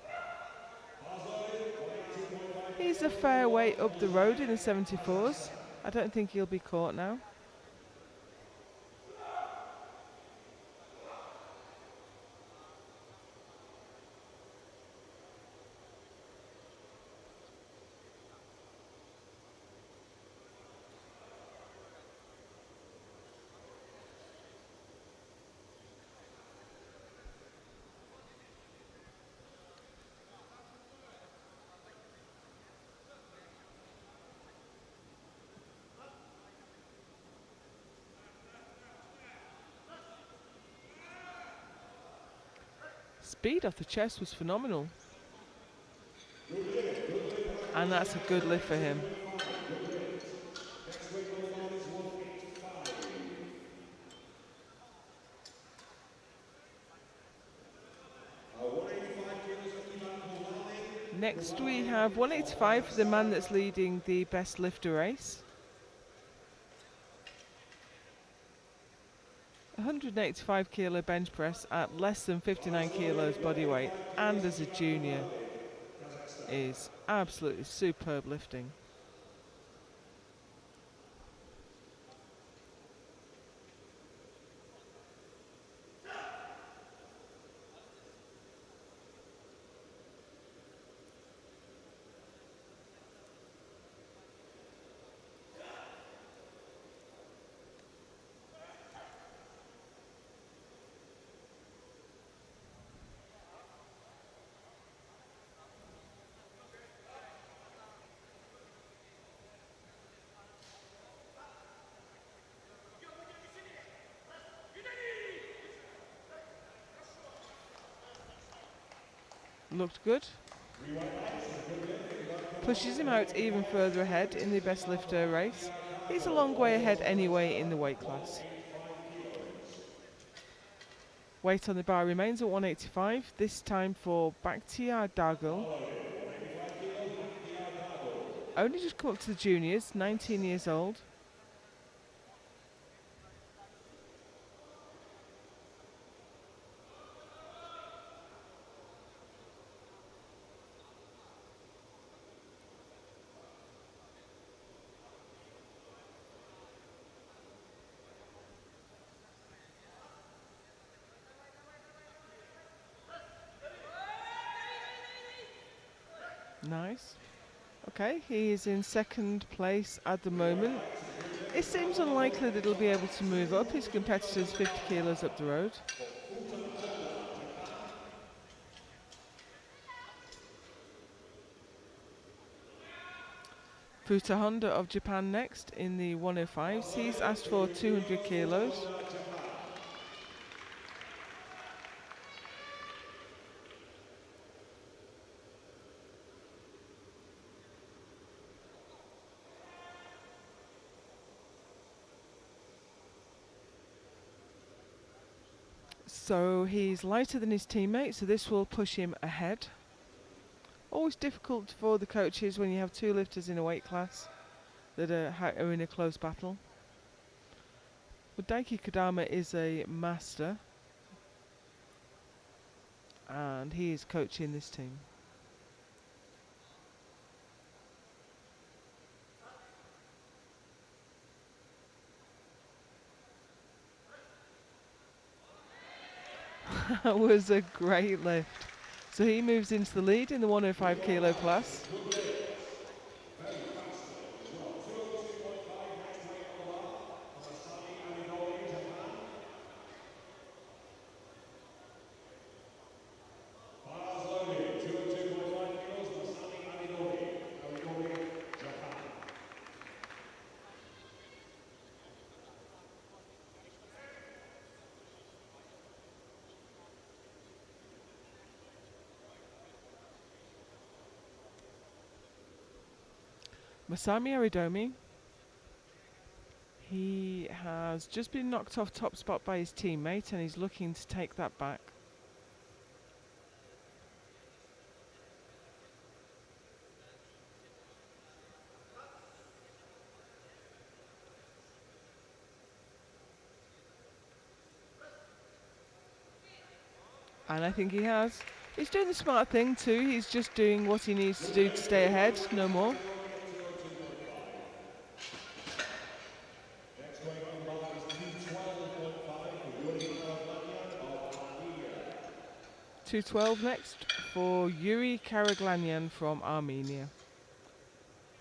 He's a fair way up the road in the 74s. I don't think he'll be caught now. Speed off the chest was phenomenal. And that's a good lift for him. Next we have 185 for the man that's leading the best lifter race. 185 kilo bench press at less than 59 kilos body weight and as a junior is absolutely superb lifting. Looked good. Pushes him out even further ahead in the best lifter race. He's a long way ahead anyway in the weight class. Weight on the bar remains at 185, this time for Bakhtiar Dagul. Only just come up to the juniors, 19 years old. Nice. Okay, he is in second place at the moment. It seems unlikely that he'll be able to move up. His competitor's 50 kilos up the road. Futa Honda of Japan next in the 105s. He's asked for 200 kilos. So he's lighter than his teammate, so this will push him ahead. Always difficult for the coaches when you have two lifters in a weight class that are in a close battle. But Daiki Kodama is a master, and he is coaching this team. That was a great lift. So he moves into the lead in the 105 kilo class. Masami Aridomi, he has just been knocked off top spot by his teammate and he's looking to take that back. And I think he has. He's doing the smart thing too, he's just doing what he needs to do to stay ahead, no more. 212 next for Yuri Karaglanyan from Armenia.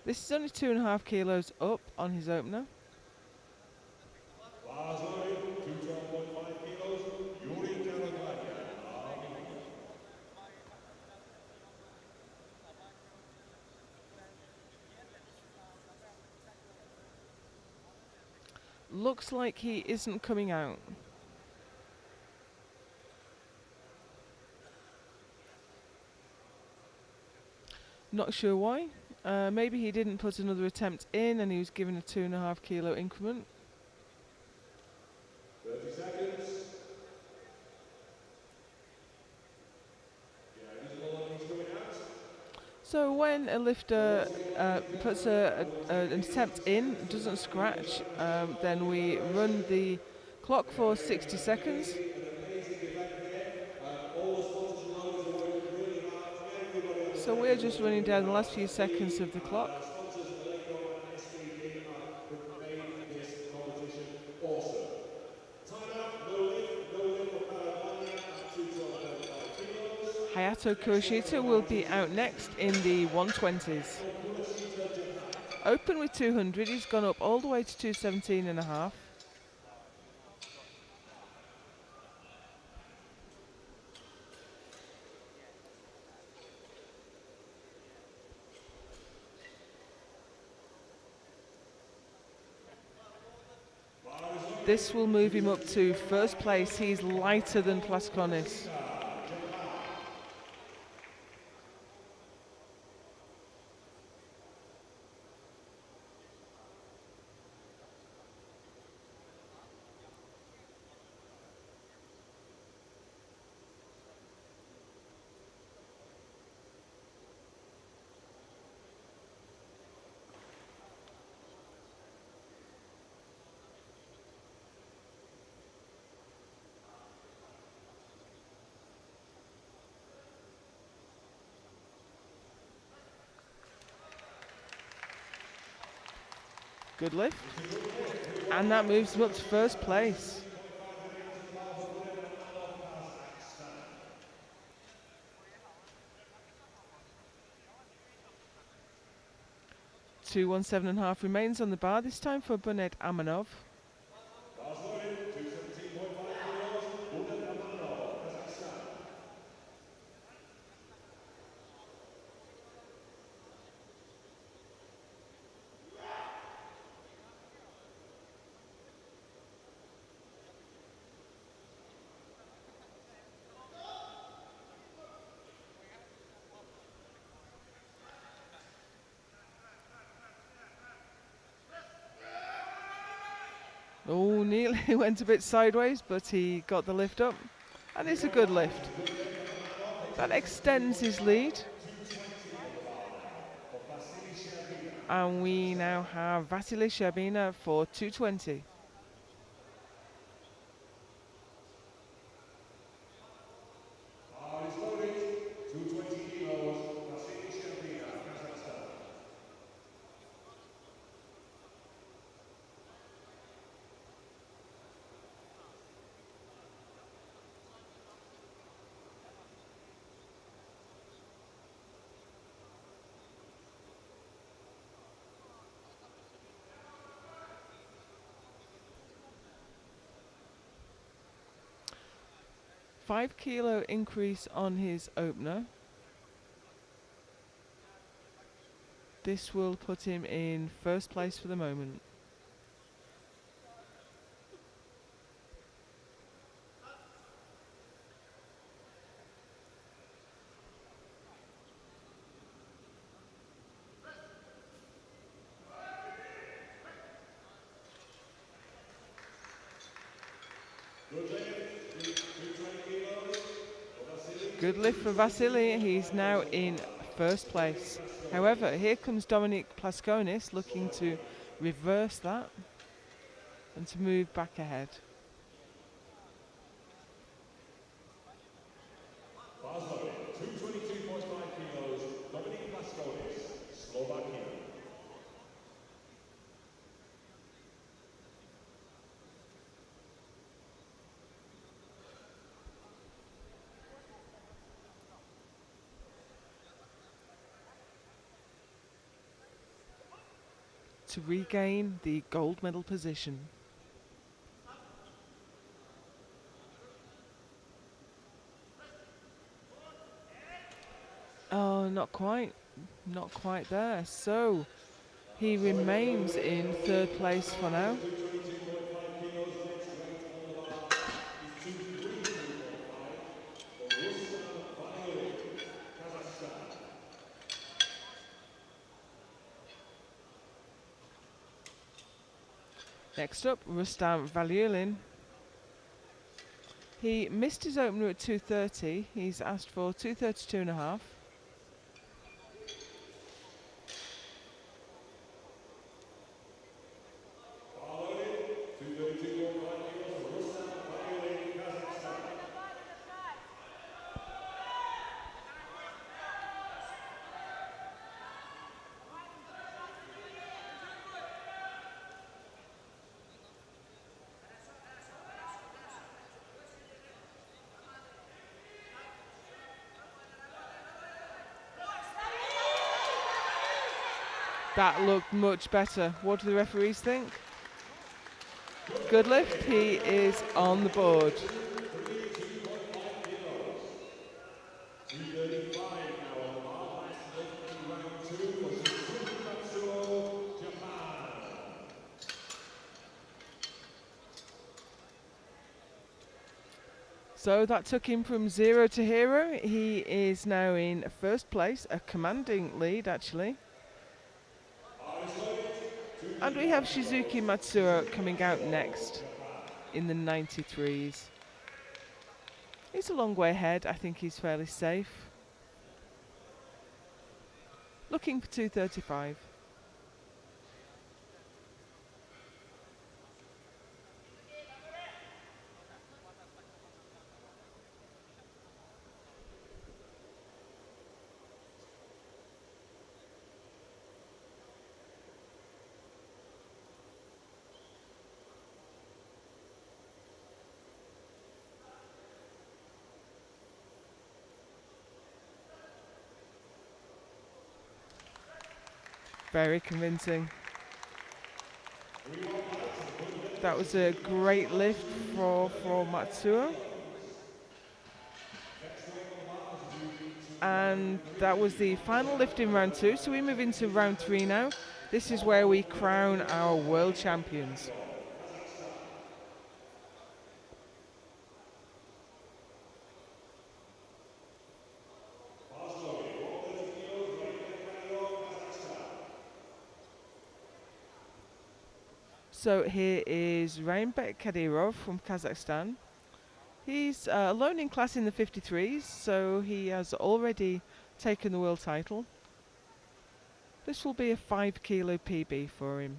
This is only 2.5 kilos up on his opener. Looks like he isn't coming out. Not sure why. Maybe he didn't put another attempt in and he was given a 2.5 kilo increment. 30 seconds. So when a lifter puts an attempt in, doesn't scratch, then we run the clock for 60 seconds. So we're just running down the last few seconds of the clock. Hayato Kurashita will be out next in the 120s. Open with 200, he's gone up all the way to 217.5. This will move him up to first place. He's lighter than Plaskonis. Good lift. And that moves him up to first place. $217.5 remains on the bar, this time for Bunet Amanov. Oh, nearly went a bit sideways, but he got the lift up. And it's a good lift. That extends his lead. And we now have Vasily Sherbina for 220. Is loaded, 220 kilos, Vasily Sherbina, Kazakhstan. £5 kilo increase on his opener. This will put him in first place for the moment. Good lift for Vasily. He's now in first place. However, here comes Dominic Plaskonis looking to reverse that and to move back ahead. Baslow, 222.5 kilos, Dominic Plaskonis, Slovakia. To regain the gold medal position. Oh, not quite. Not quite there. So he remains in third place for now. Next up, Rustam Valyulin. He missed his opener at 230. He's asked for 232.5. That looked much better. What do the referees think? Good lift. He is on the board. So that took him from 0 to hero. He is now in first place, a commanding lead actually. And we have Shizuki Matsuo coming out next in the 93s. He's a long way ahead. I think he's fairly safe. Looking for 235. Very convincing. That was a great lift for Matsuo. And that was the final lift in round 2. So we move into round 3 now. This is where we crown our world champions. So here is Rainbek Kadyrov from Kazakhstan. He's alone in class in the 53s, so he has already taken the world title. This will be a 5 kilo PB for him.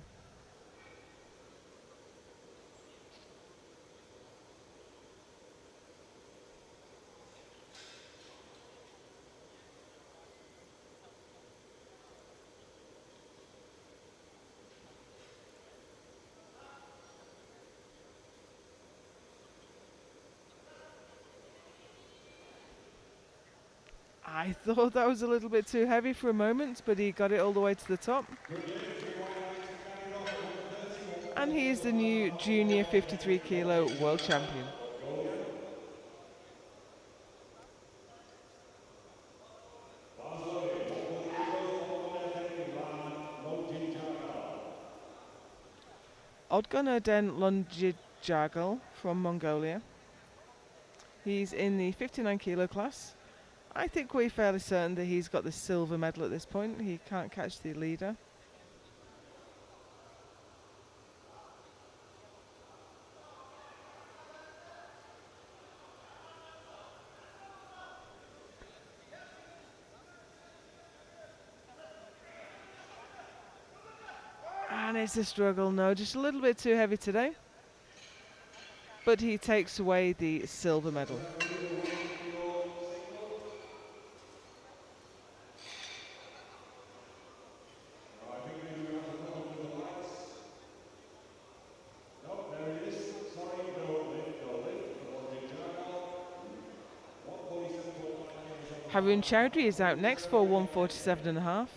I thought that was a little bit too heavy for a moment, but he got it all the way to the top. And he is the new junior 53 kilo world champion. Odgon Erden Longijagal from Mongolia. He's in the 59 kilo class. I think we're fairly certain that he's got the silver medal at this point. He can't catch the leader. And it's a struggle, no, just a little bit too heavy today. But he takes away the silver medal. Haroon Chowdhury is out next for 147.5.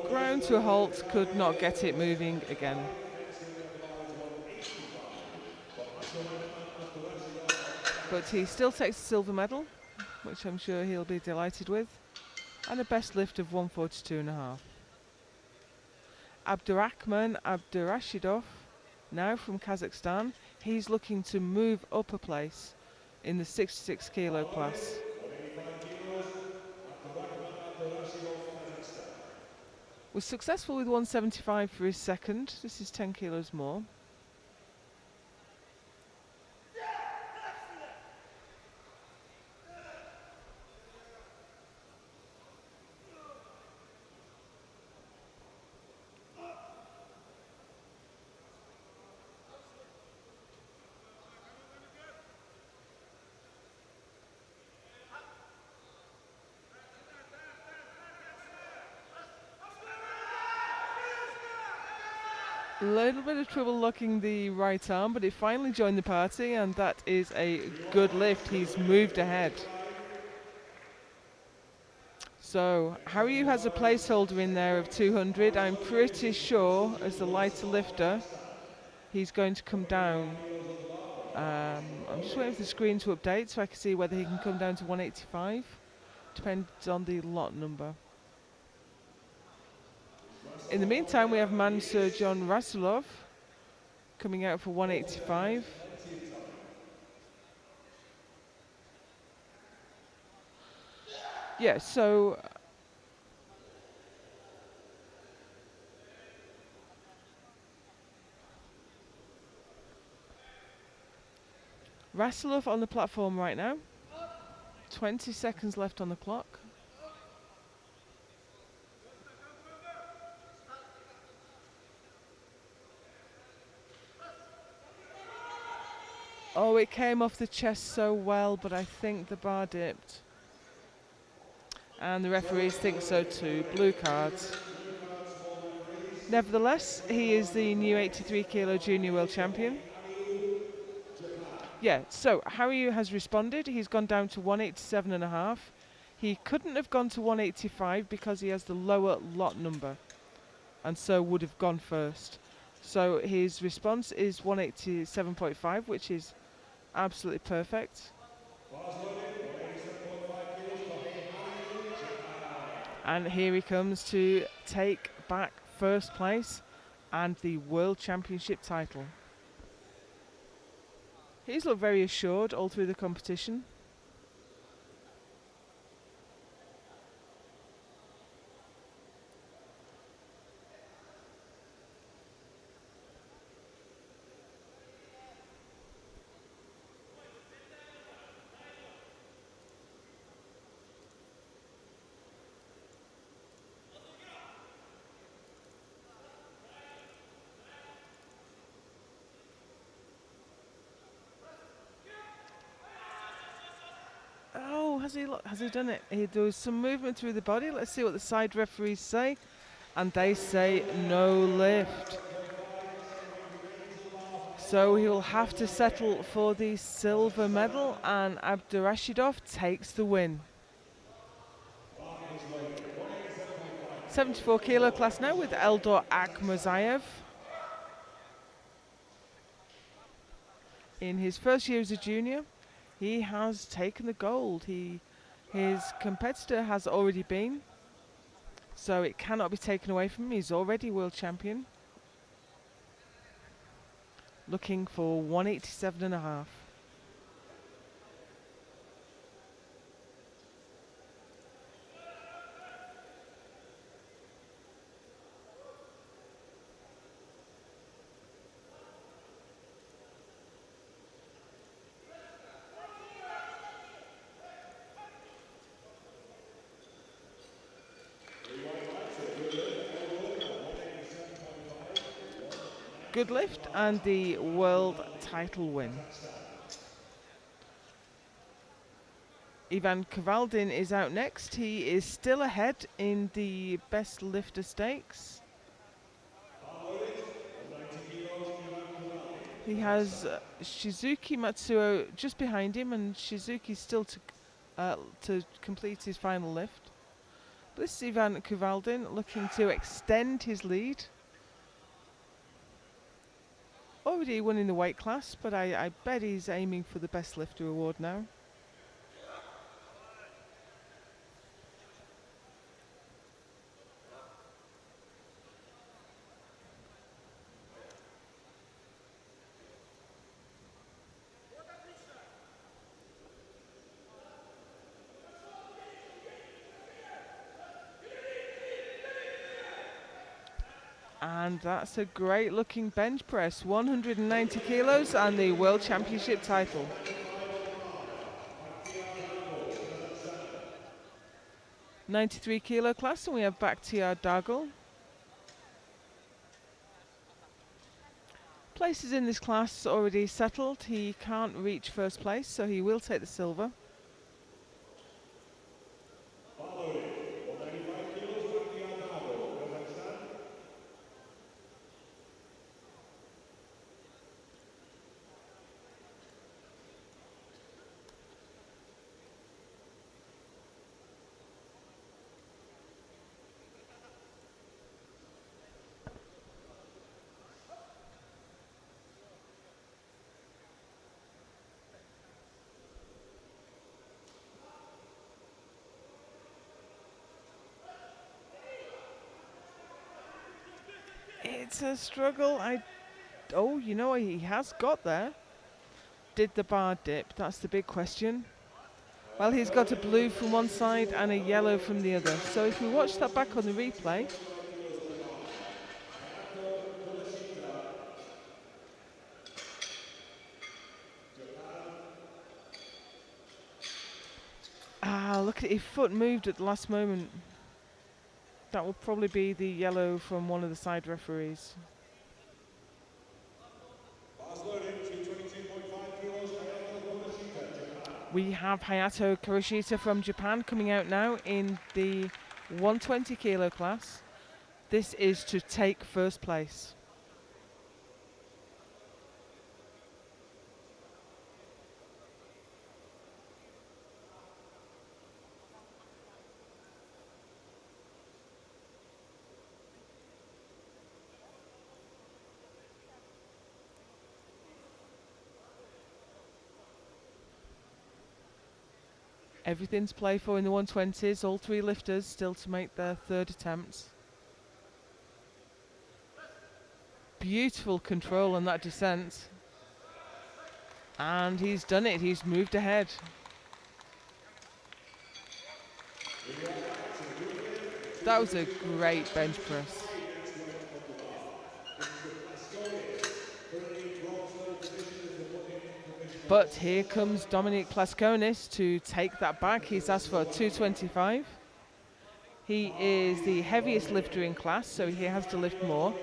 Ground to a halt, could not get it moving again. But he still takes the silver medal, which I'm sure he'll be delighted with, and a best lift of 142.5. Abdurrahman Abdurashidov, now from Kazakhstan, he's looking to move up a place in the 66 kilo class. Was successful with 175 for his second. This is 10 kilos more. A little bit of trouble locking the right arm, but it finally joined the party, and that is a good lift. He's moved ahead. So Haryu has a placeholder in there of 200. I'm pretty sure as the lighter lifter he's going to come down. I'm just waiting for the screen to update so I can see whether he can come down to 185. Depends on the lot number. In the meantime, we have Mansur John Rasulov coming out for 185. Yeah, so Rasulov on the platform right now. 20 seconds left on the clock. Oh, it came off the chest so well, but I think the bar dipped. And the referees think so too. Blue cards. Nevertheless, he is the new 83 kilo junior world champion. Yeah, so Harry has responded. He's gone down to 187.5. He couldn't have gone to 185 because he has the lower lot number, and so would have gone first. So his response is 187.5, which is absolutely perfect. And here he comes to take back first place and the World Championship title. He's looked very assured all through the competition. Oh, has he done it? He does some movement through the body. Let's see what the side referees say. And they say no lift. So he'll have to settle for the silver medal, and Abdurashidov takes the win. 74 kilo class now with Eldor Akhmazayev. In his first year as a junior, he has taken the gold. His competitor has already been, so it cannot be taken away from him. He's already world champion. Looking for 187.5. Good lift and the world title win. Ivan Kavaldin is out next. He is still ahead in the best lifter stakes. He has Shizuki Matsuo just behind him, and Shizuki still to complete his final lift. But this is Ivan Kavaldin looking to extend his lead. Already won in the weight class, but I bet he's aiming for the best lifter award now. And that's a great looking bench press, 190 kilos and the World Championship title. '93 kilo class, and we have Bakhtiar Dagul. Places in this class already settled. He can't reach first place, so he will take the silver. It's a struggle. Oh, you know, he has got there. Did the bar dip? That's the big question. Well, he's got a blue from one side and a yellow from the other. So if we watch that back on the replay, look at it, his foot moved at the last moment. That will probably be the yellow from one of the side referees. We have Hayato Kuroshita from Japan coming out now in the 120 kilo class. This is to take first place. Everything's played for in the 120s. All three lifters still to make their third attempts. Beautiful control on that descent. And he's done it. He's moved ahead. That was a great bench press. But here comes Dominic Plaskonis to take that back. He's asked for a 225. He is the heaviest lifter in class, so he has to lift more.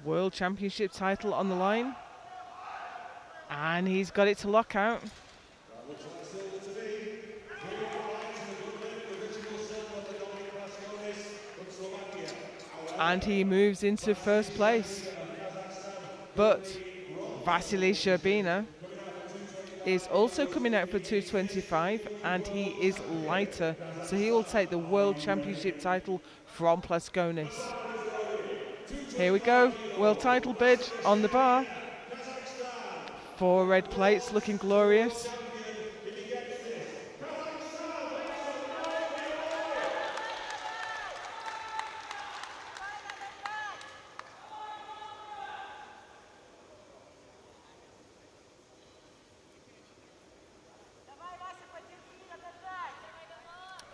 World Championship title on the line. And he's got it to lock out. And he moves into first place. But Vasily Sherbina is also coming out for 225, and he is lighter, so he will take the World Championship title from Plaskonis. Here we go, world title bid on the bar. 4 red plates looking glorious.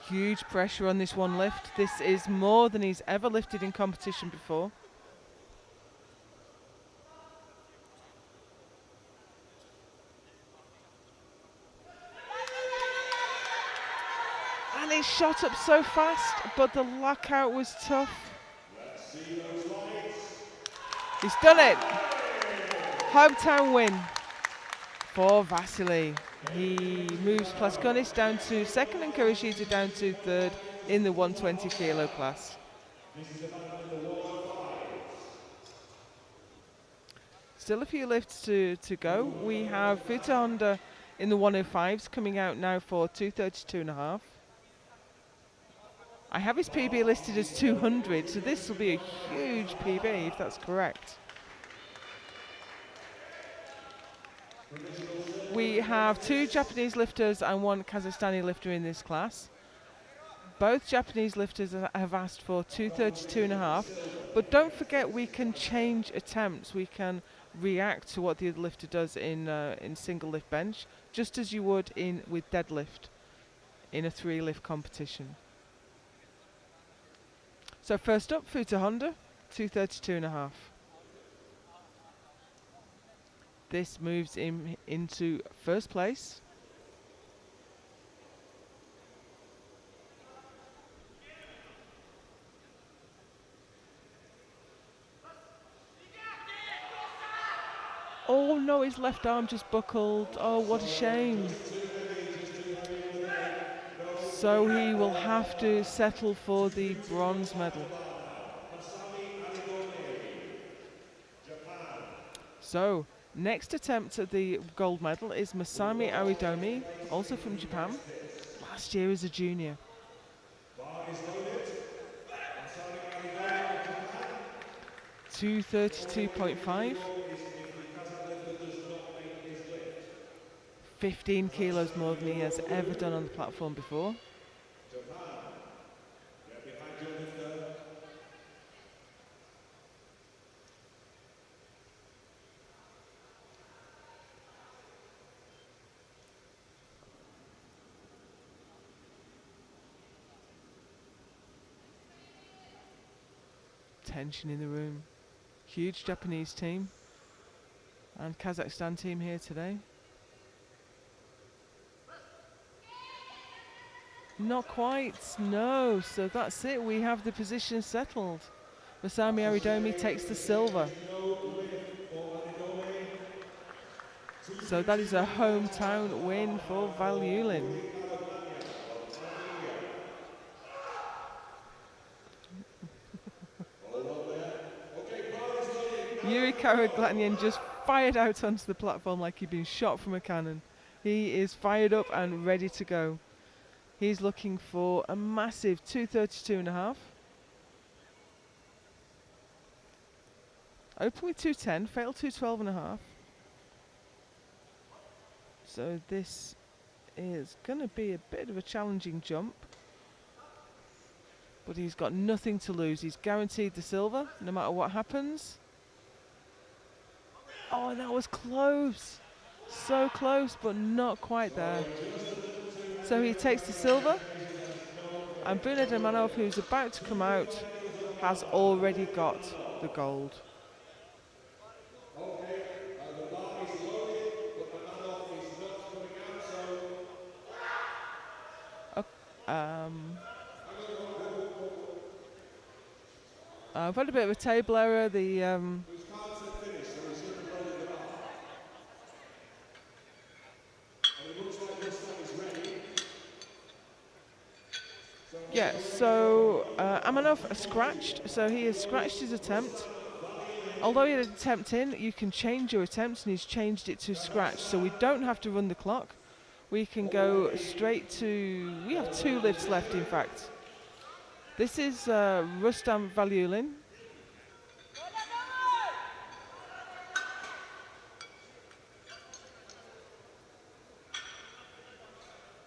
Huge pressure on this one lift. This is more than he's ever lifted in competition before. And he shot up so fast, but the lockout was tough. He's done it. Hometown win for Vasily. He moves Plaskonis down to second and Kurashita down to third in the 120 kilo class. Still a few lifts to go. We have Futa Honda in the 105s coming out now for 232.5. I have his PB listed as 200, so this will be a huge PB if that's correct. We have 2 Japanese lifters and 1 Kazakhstani lifter in this class. Both Japanese lifters have asked for 232.5, but don't forget we can change attempts. We can react to what the other lifter does in single lift bench, just as you would with deadlift in a 3 lift competition. So first up, Futa Honda, 232.5. This moves him into first place. Oh no, his left arm just buckled. Oh, what a shame. So he will have to settle for the bronze medal. So, next attempt at the gold medal is Masami Aridomi, also from Japan, last year as a junior. $232.5. 15 kilos more than he has ever done on the platform before. tension in the room. Huge Japanese team and Kazakhstan team here today. Not quite, no. So that's it. We have the position settled. Masami Aridomi takes the silver. So that is a hometown win for Val Yulin. Yuri Karaglanyan just fired out onto the platform like he'd been shot from a cannon. He is fired up and ready to go. He's looking for a massive 232.5. Open with 210, failed 212.5. So this is going to be a bit of a challenging jump. But he's got nothing to lose. He's guaranteed the silver, no matter what happens. Oh, that was close. So close, but not quite there. So he takes the silver. And Bunad Amanov, who's about to come out, has already got the gold. I've had a bit of a table error. Yeah, so Amanov scratched, so he has scratched his attempt. Although he had an attempt in, you can change your attempts, and he's changed it to scratch, so we don't have to run the clock. We can go straight to... We have 2 lifts left, in fact. This is Rustam Valyulin.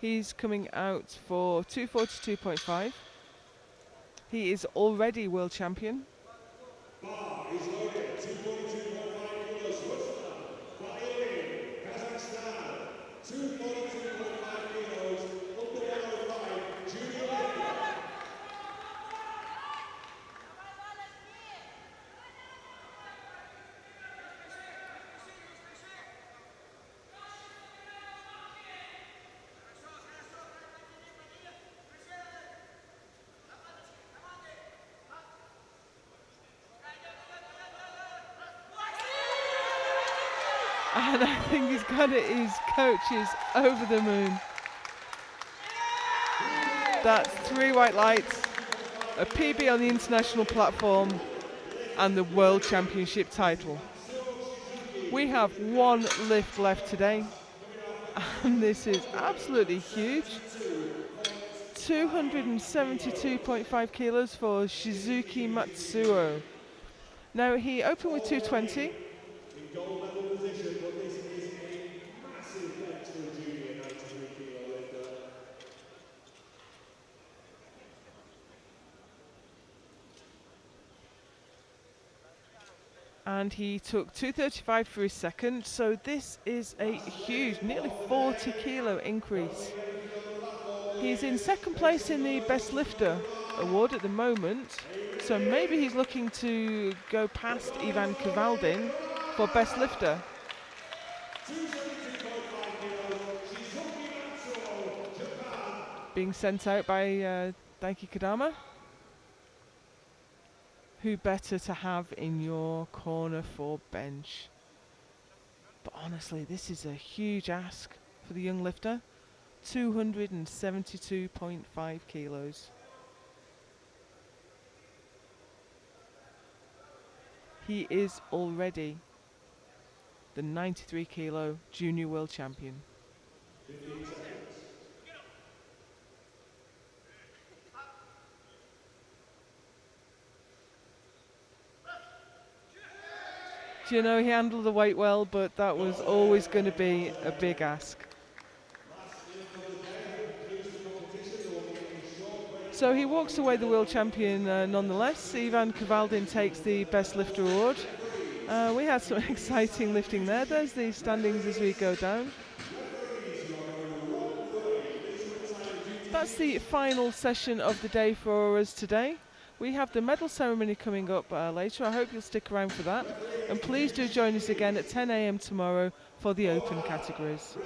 He's coming out for 242.5. He is already world champion. And I think he's got it, his coach is over the moon. That's 3 white lights, a PB on the international platform, and the World Championship title. We have 1 lift left today, and this is absolutely huge. 272.5 kilos for Shizuki Matsuo. Now, he opened with 220. And he took 235 for his second, so this is a huge, nearly 40 kilo increase. He's in second place in the Best Lifter award at the moment, so maybe he's looking to go past Ivan Kavaldin for Best Lifter. Being sent out by Daiki Kodama. Who better to have in your corner for bench? But honestly, this is a huge ask for the young lifter. 272.5 kilos. He is already the 93 kilo junior world champion. You know, he handled the weight well, but that was always going to be a big ask. So he walks away the world champion nonetheless. Ivan Kavaldin takes the Best Lifter award. We had some exciting lifting there. There's the standings as we go down. That's the final session of the day for us today. We have the medal ceremony coming up later. I hope you'll stick around for that. And please do join us again at 10 a.m. tomorrow for the open categories.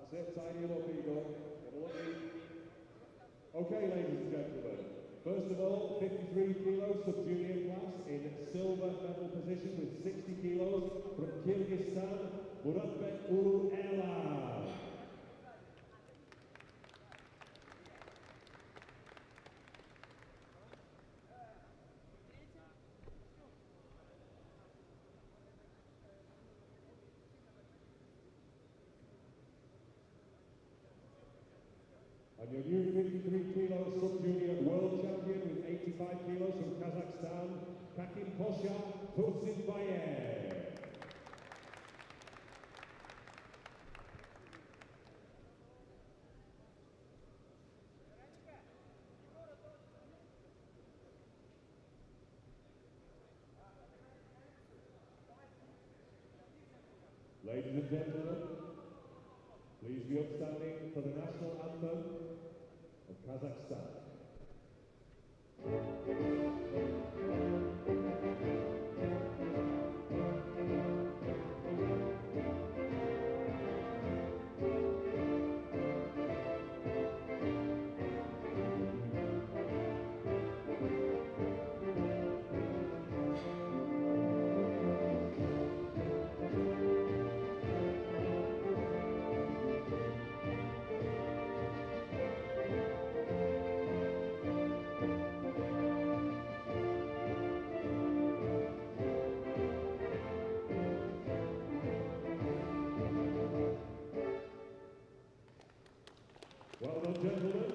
That's it, tidy him up, Eagle. Okay, ladies and gentlemen. First of all, 53 kilos sub-junior class in silver medal position with 60 kilos from Kyrgyzstan, Muratbek Ulu Erlan. And your new 53 kilos sub-junior world champion with 85 kilos from Kazakhstan, Kakim Posha Tursinbayev. Ladies and gentlemen, please be upstanding for the national anthem of Kazakhstan. Well done, gentlemen.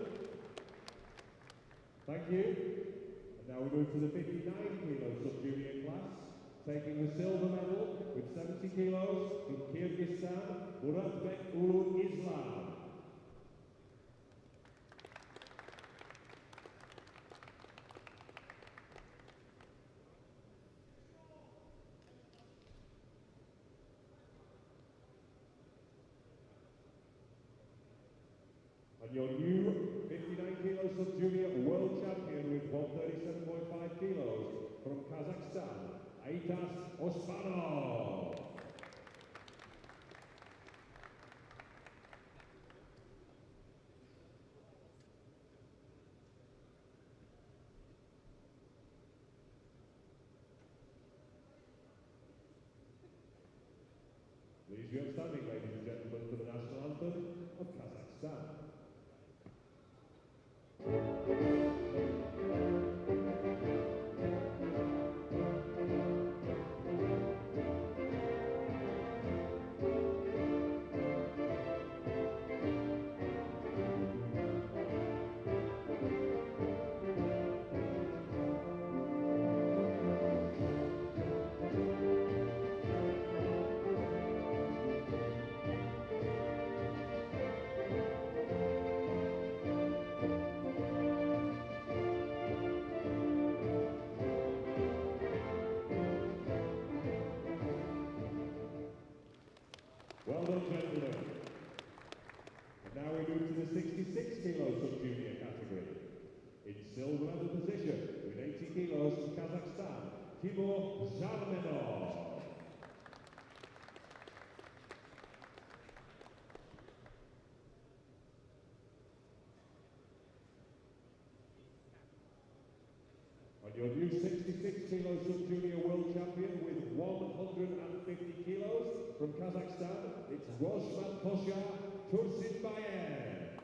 Thank you. And now we move to the 59 kilo sub-junior class, taking the silver medal with 70 kilos from Kyrgyzstan, Muratbek Ulu Islam. And your new 59 kilo sub-junior world champion with 137.5 kilos from Kazakhstan, Aitas Osmanov. Please be upstanding, ladies and gentlemen, for the national anthem of Kazakhstan. Well done, gentlemen. And now we move to the 66 kilo sub-junior category. In silver medal position with 80 kilos from Kazakhstan, Timur Zarmenov. And your new 66 kilo sub-junior world champion with 150 kilos from Kazakhstan, it's Rosman Posha Tursinbayev.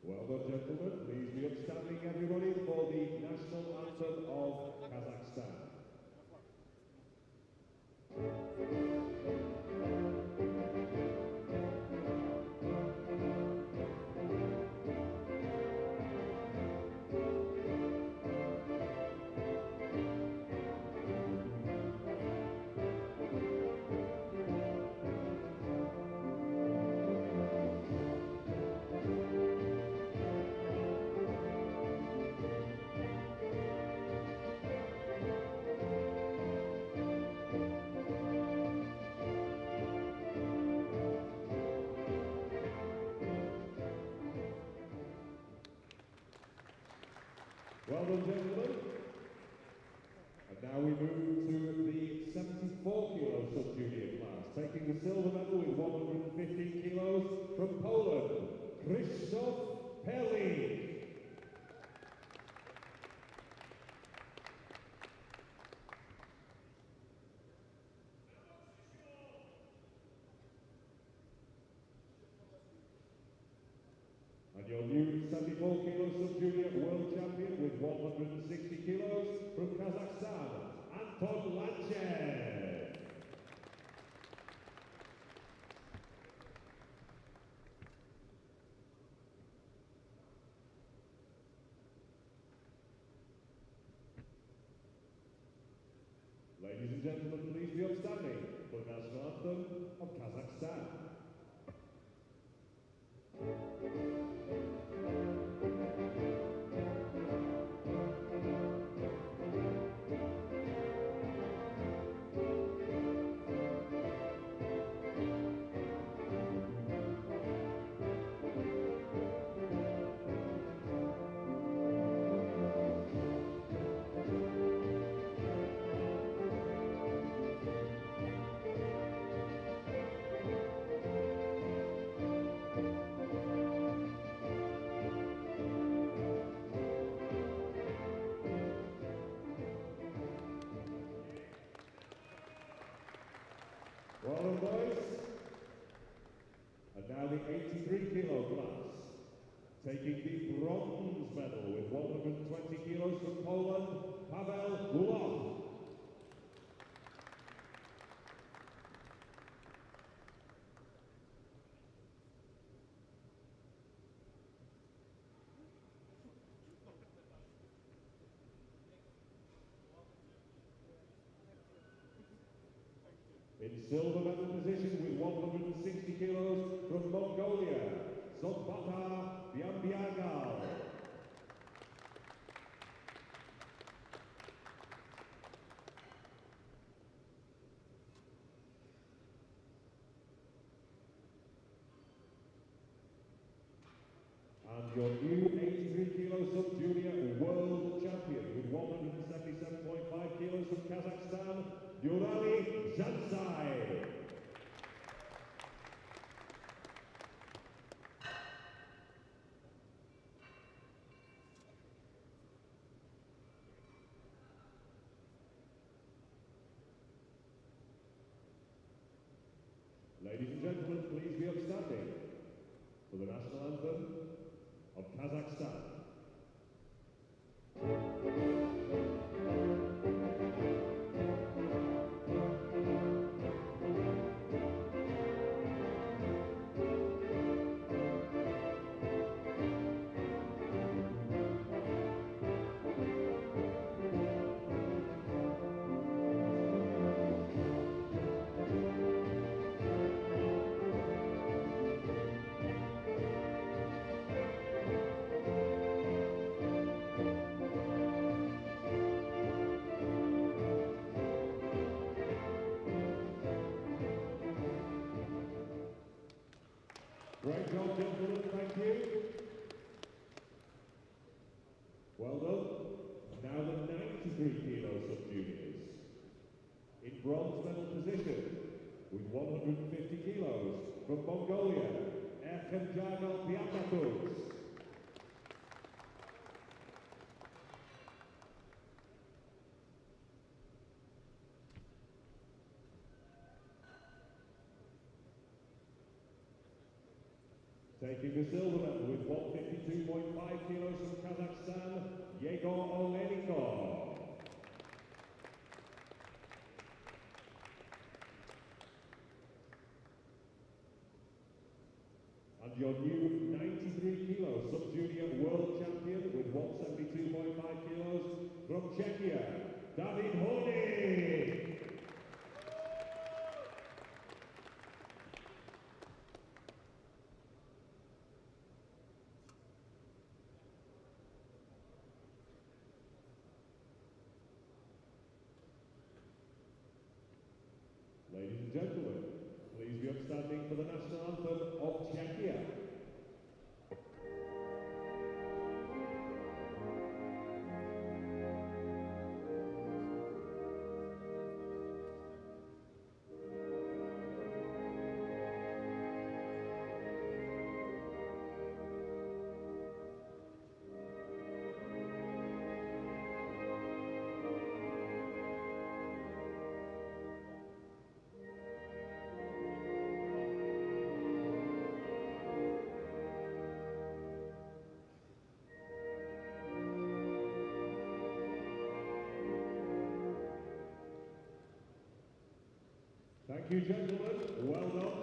Well done, gentlemen. Please be upstanding, everybody, for the national anthem of Kazakhstan. Well done, gentlemen. And now we move to the 74 kilo sub-junior class, taking the silver medal with 115 kilos from Poland, Krzysztof Perlik. And your new 74 kilo sub-junior world champion with 160 kilos from Kazakhstan, Anton Lanchev. Ladies and gentlemen, please be upstanding for the national anthem of Kazakhstan. Well done, boys. And now the 83 kilo class, taking the bronze medal with 120 kilos from Poland, Pavel Gulow. In silver medal position with 160 kilos from Mongolia, Sobhata Byambiagal. And your new 83 kilo sub-junior world champion with 177.5 kilos from Kazakhstan, Yurali Zanzai. Ladies and gentlemen, please be upstanding for the national anthem of Kazakhstan. Great job, gentlemen, thank you. Well done. Now the 93 kilo sub-juniors. In bronze medal position with 150 kilos from Mongolia, Erkenjagal Piatakus. Taking the silver medal with 152.5 kilos from Kazakhstan, Yegor Olenikov. And your new 93 kilo sub-junior world champion with 172.5 kilos from Czechia, David Hony. Ladies and gentlemen, please be upstanding for the national anthem of Czechia. Thank you, gentlemen. Well done.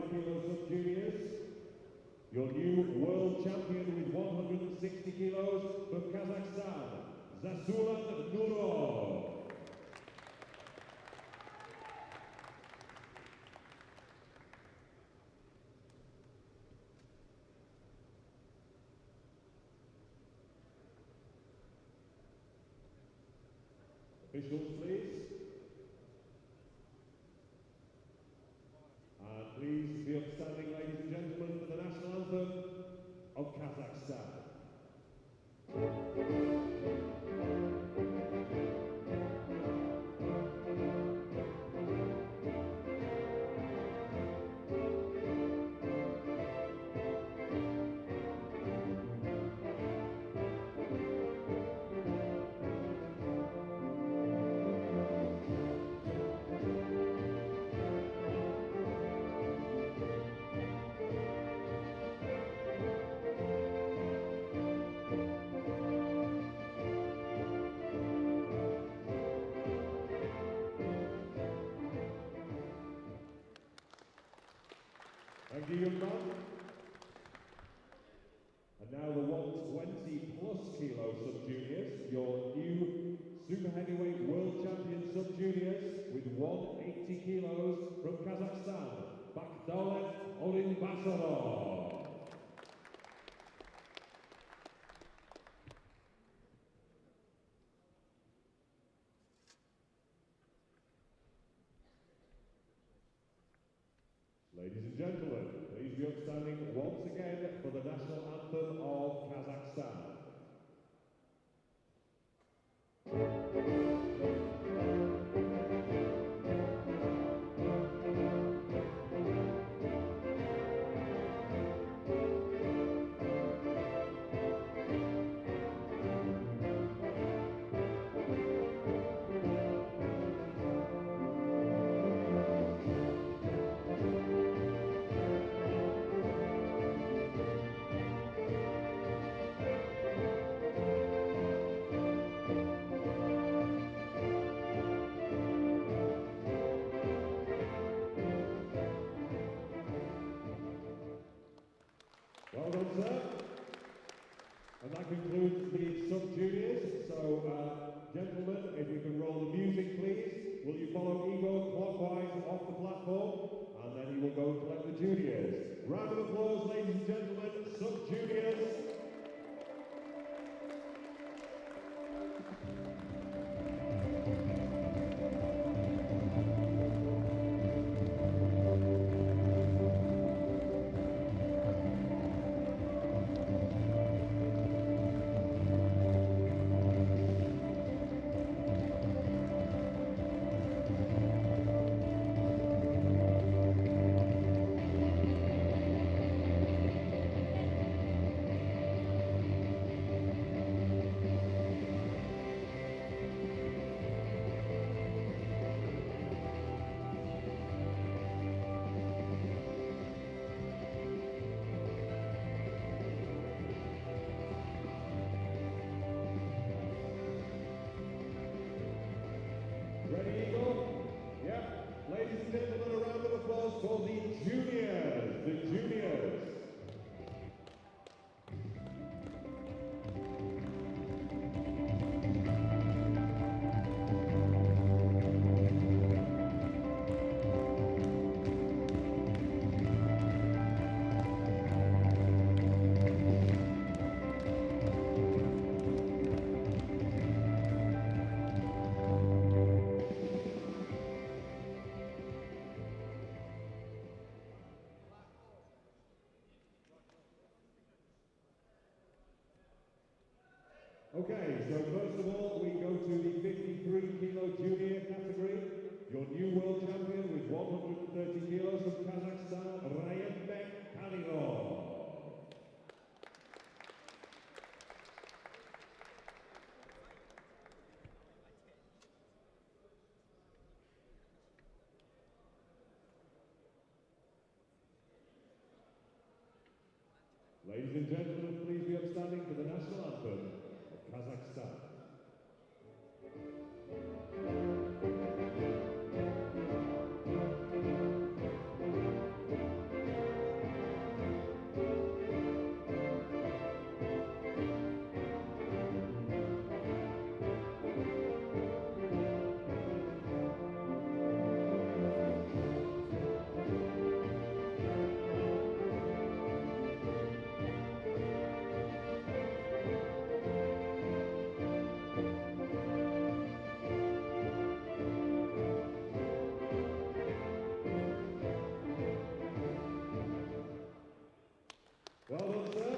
Kilo sub-juniors. Your new world champion with 160 kilos from Kazakhstan, Zasulan Nurov. Officials, please. And please be upstanding, ladies and gentlemen, for the national anthem of Kazakhstan. Thank you, young man. And now the 120 plus kilo sub-juniors, your new super heavyweight world champion sub-juniors with 180 kilos from Kazakhstan, Bakhdalet Orinbasarov. Ladies and gentlemen, please be upstanding once again for the national anthem of Kazakhstan. Well done, sir. And that concludes the sub-juniors. So, gentlemen, if you can roll the music, please. Will you follow Igor clockwise off the platform? And then he will go and collect the juniors. Round of applause, ladies and gentlemen, sub-juniors. Ready, Eagle? Yep. Ladies and gentlemen, a round of applause for the juniors. The juniors. Okay, so first of all, we go to the 53 kilo junior category. Your new world champion with 130 kilos from Kazakhstan, Rayenbek Kadyrov. Ladies and gentlemen, please be upstanding for the national anthem of Kazakhstan. Well done, sir.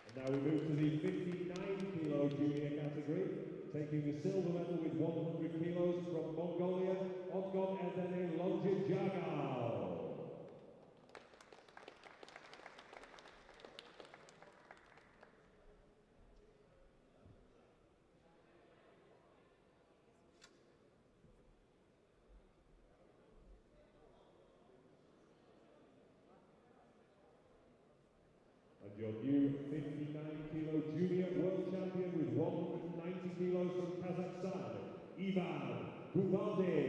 And now we move to the 59-kilo junior category, taking the silver medal with 100 kilos from Mongolia, Odgon Erdene Longijagal. And your new 59-kilo junior world champion with 190 kilos from Kazakhstan, Ivan Guvaldi.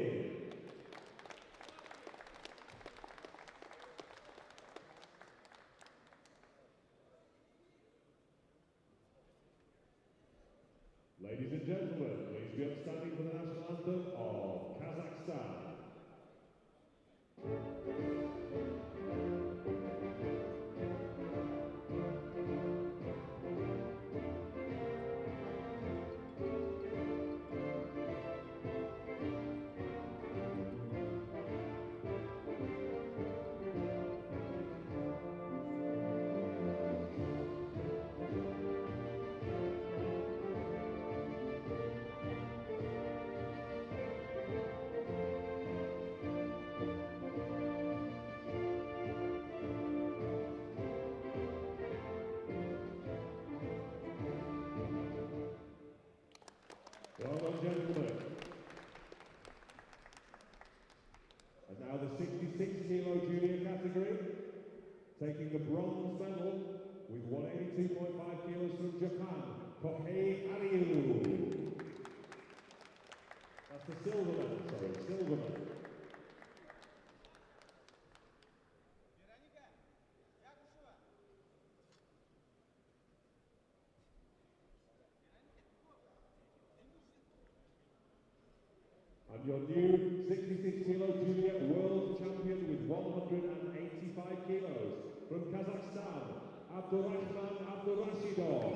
Ladies and gentlemen, please be upstanding for the national anthem of Kazakhstan. Well done, gentlemen. And now the 66-kilo junior category, taking the bronze medal with 182.5 kilos from Japan, Kohei Ariu. That's the silver medal, silver medal. And your new 66-kilo junior world champion with 185 kilos from Kazakhstan, Abdurrahman Abdurrashidov.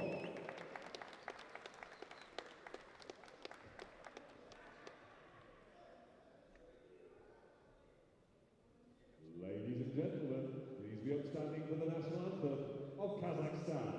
Ladies and gentlemen, please be upstanding for the national anthem of Kazakhstan.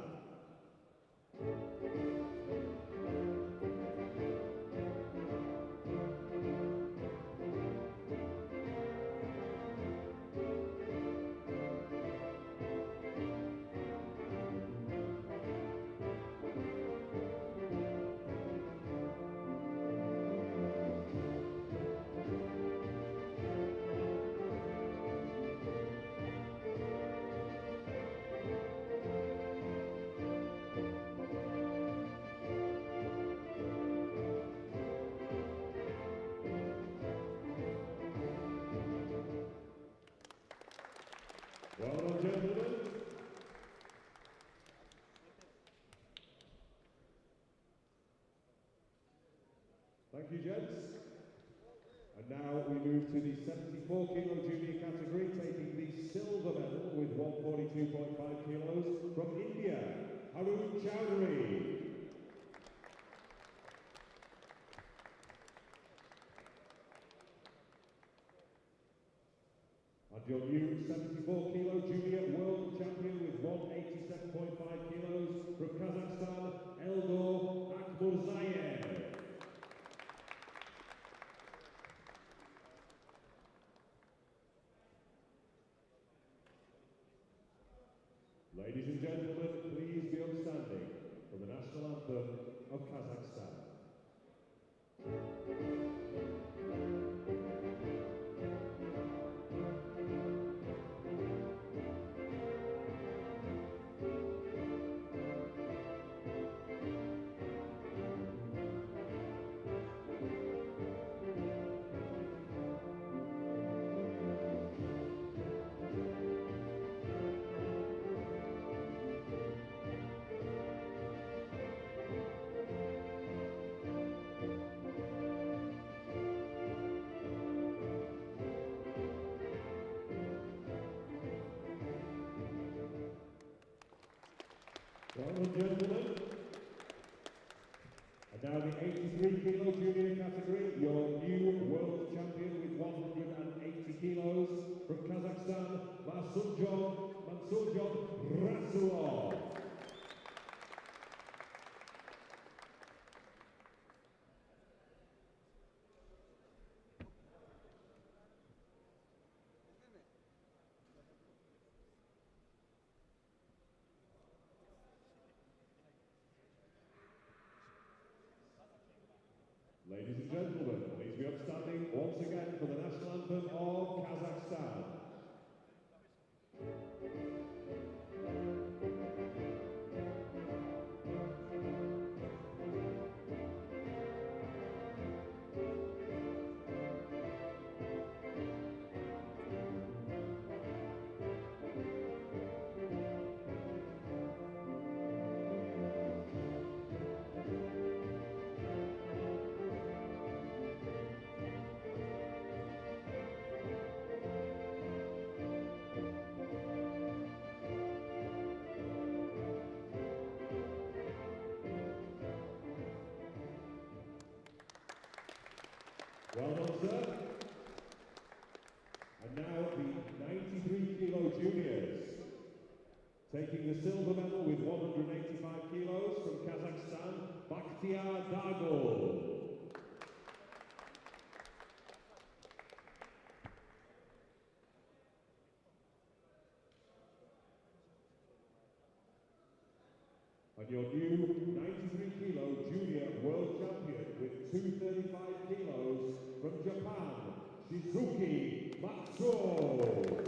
Well done, gentlemen. Thank you, gents. And now we move to the 74-kilo junior category, taking the silver medal with 142.5 kilos from India, Harun Chowdhury. And your new 74-kilo junior world champion with 187.5 kilos from Kazakhstan, Eldor Akmurzayev. Ladies and gentlemen, please be upstanding for the national anthem of Kazakhstan. Well done, gentlemen. And now the 83 kilo junior category, your new world champion with 180 kilos from Kazakhstan, Mansurjon Rasulov. Ladies and gentlemen, please be upstanding once again for the national anthem of Kazakhstan. Well done, sir. And now the 93 kilo juniors. Taking the silver medal with 185 kilos from Kazakhstan, Bakhtiar Dagul. And your new 93 kilo junior world champion with 235 kilos from Japan, Shizuki Matsuo.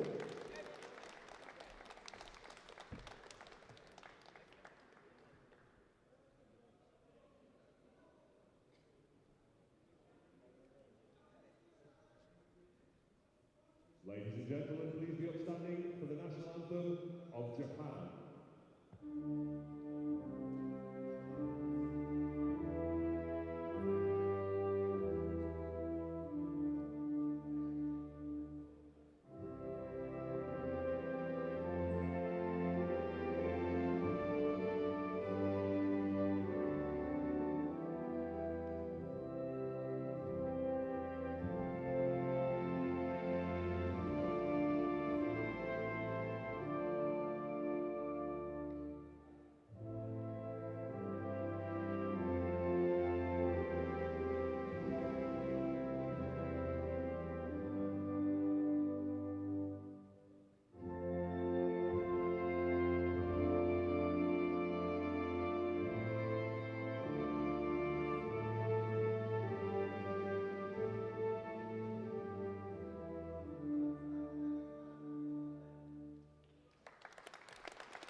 Ladies and gentlemen, please be upstanding for the national anthem of Japan.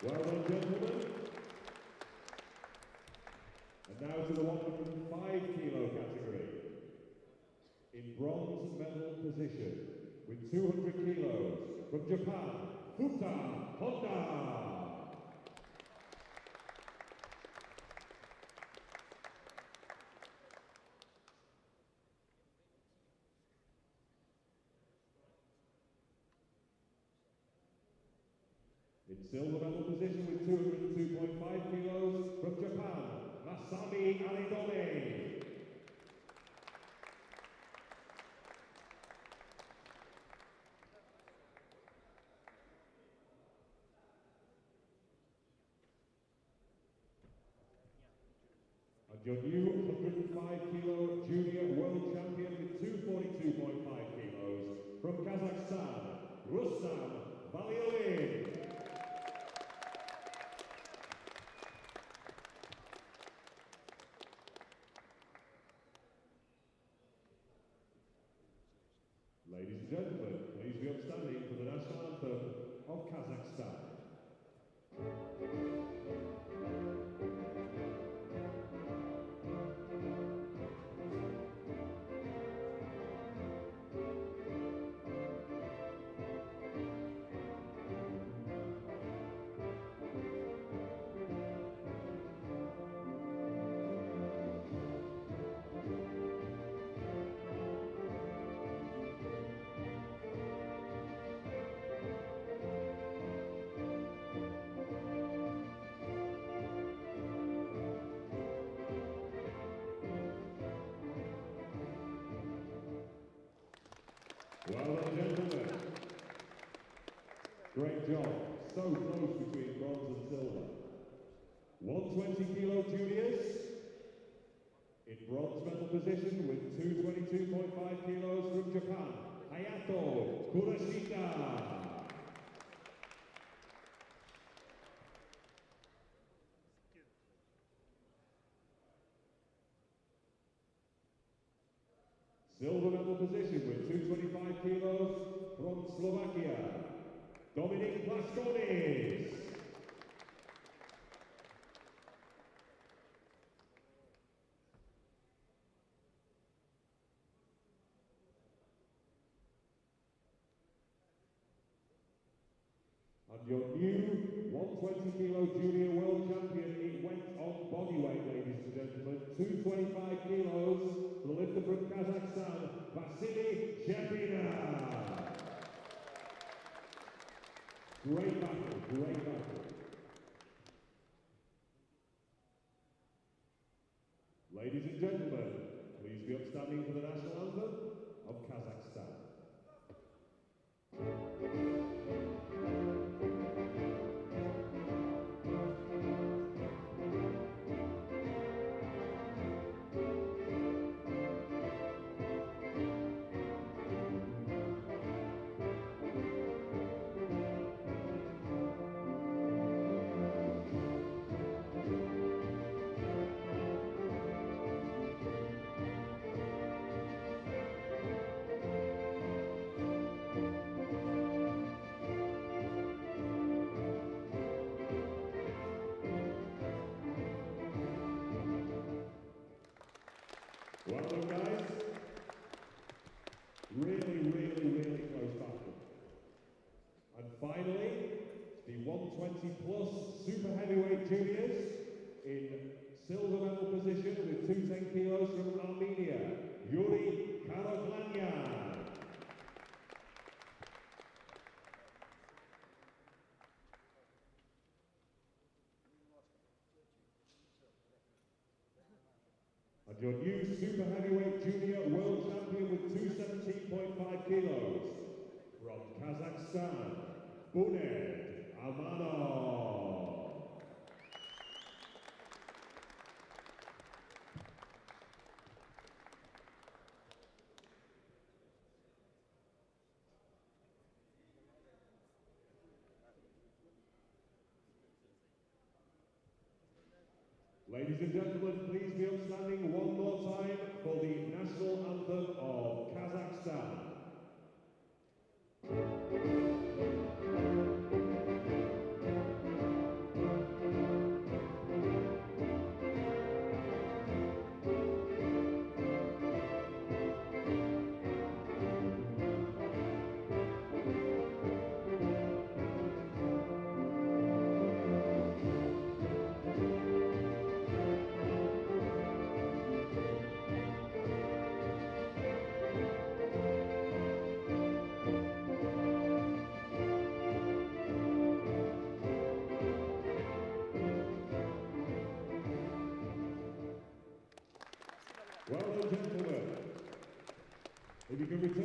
Well done, gentlemen. And now to the 105 kilo category. In bronze medal position with 200 kilos from Japan, Futa Honda. In silver medal position with 202.5 kilos from Japan, Masami Aridome. And your new 105 kilo junior world champion with 242.5 kilos from Kazakhstan, Rustam Valiolin. Ladies and gentlemen, please be upstanding for the national anthem of Kazakhstan. Well done, gentlemen. Great job. So close between bronze and silver. 120 kilo juniors in bronze medal position with 222.5 kilos from Japan, Hayato Kurashita. Silver medal position with 225 kilos from Slovakia, Dominik Plaskonis. And your new 120 kilo junior world champion, it went on bodyweight, ladies and gentlemen, 225 kilos, the lifter from Kazakhstan, Vasily Shepina. Great battle, great battle. Ladies and gentlemen, please be upstanding for the national anthem of Kazakhstan. Well done, guys. Really close battle. And finally, the 120 plus super heavyweight juniors in silver medal position with 210 kilos from Armenia, Yuri Karoglanyan. And your new super heavyweight junior world champion with 217.5 kilos from Kazakhstan, Buned Amanov. Ladies and gentlemen, please be upstanding one more time for the national anthem of Kazakhstan. Well done, gentlemen. If you can return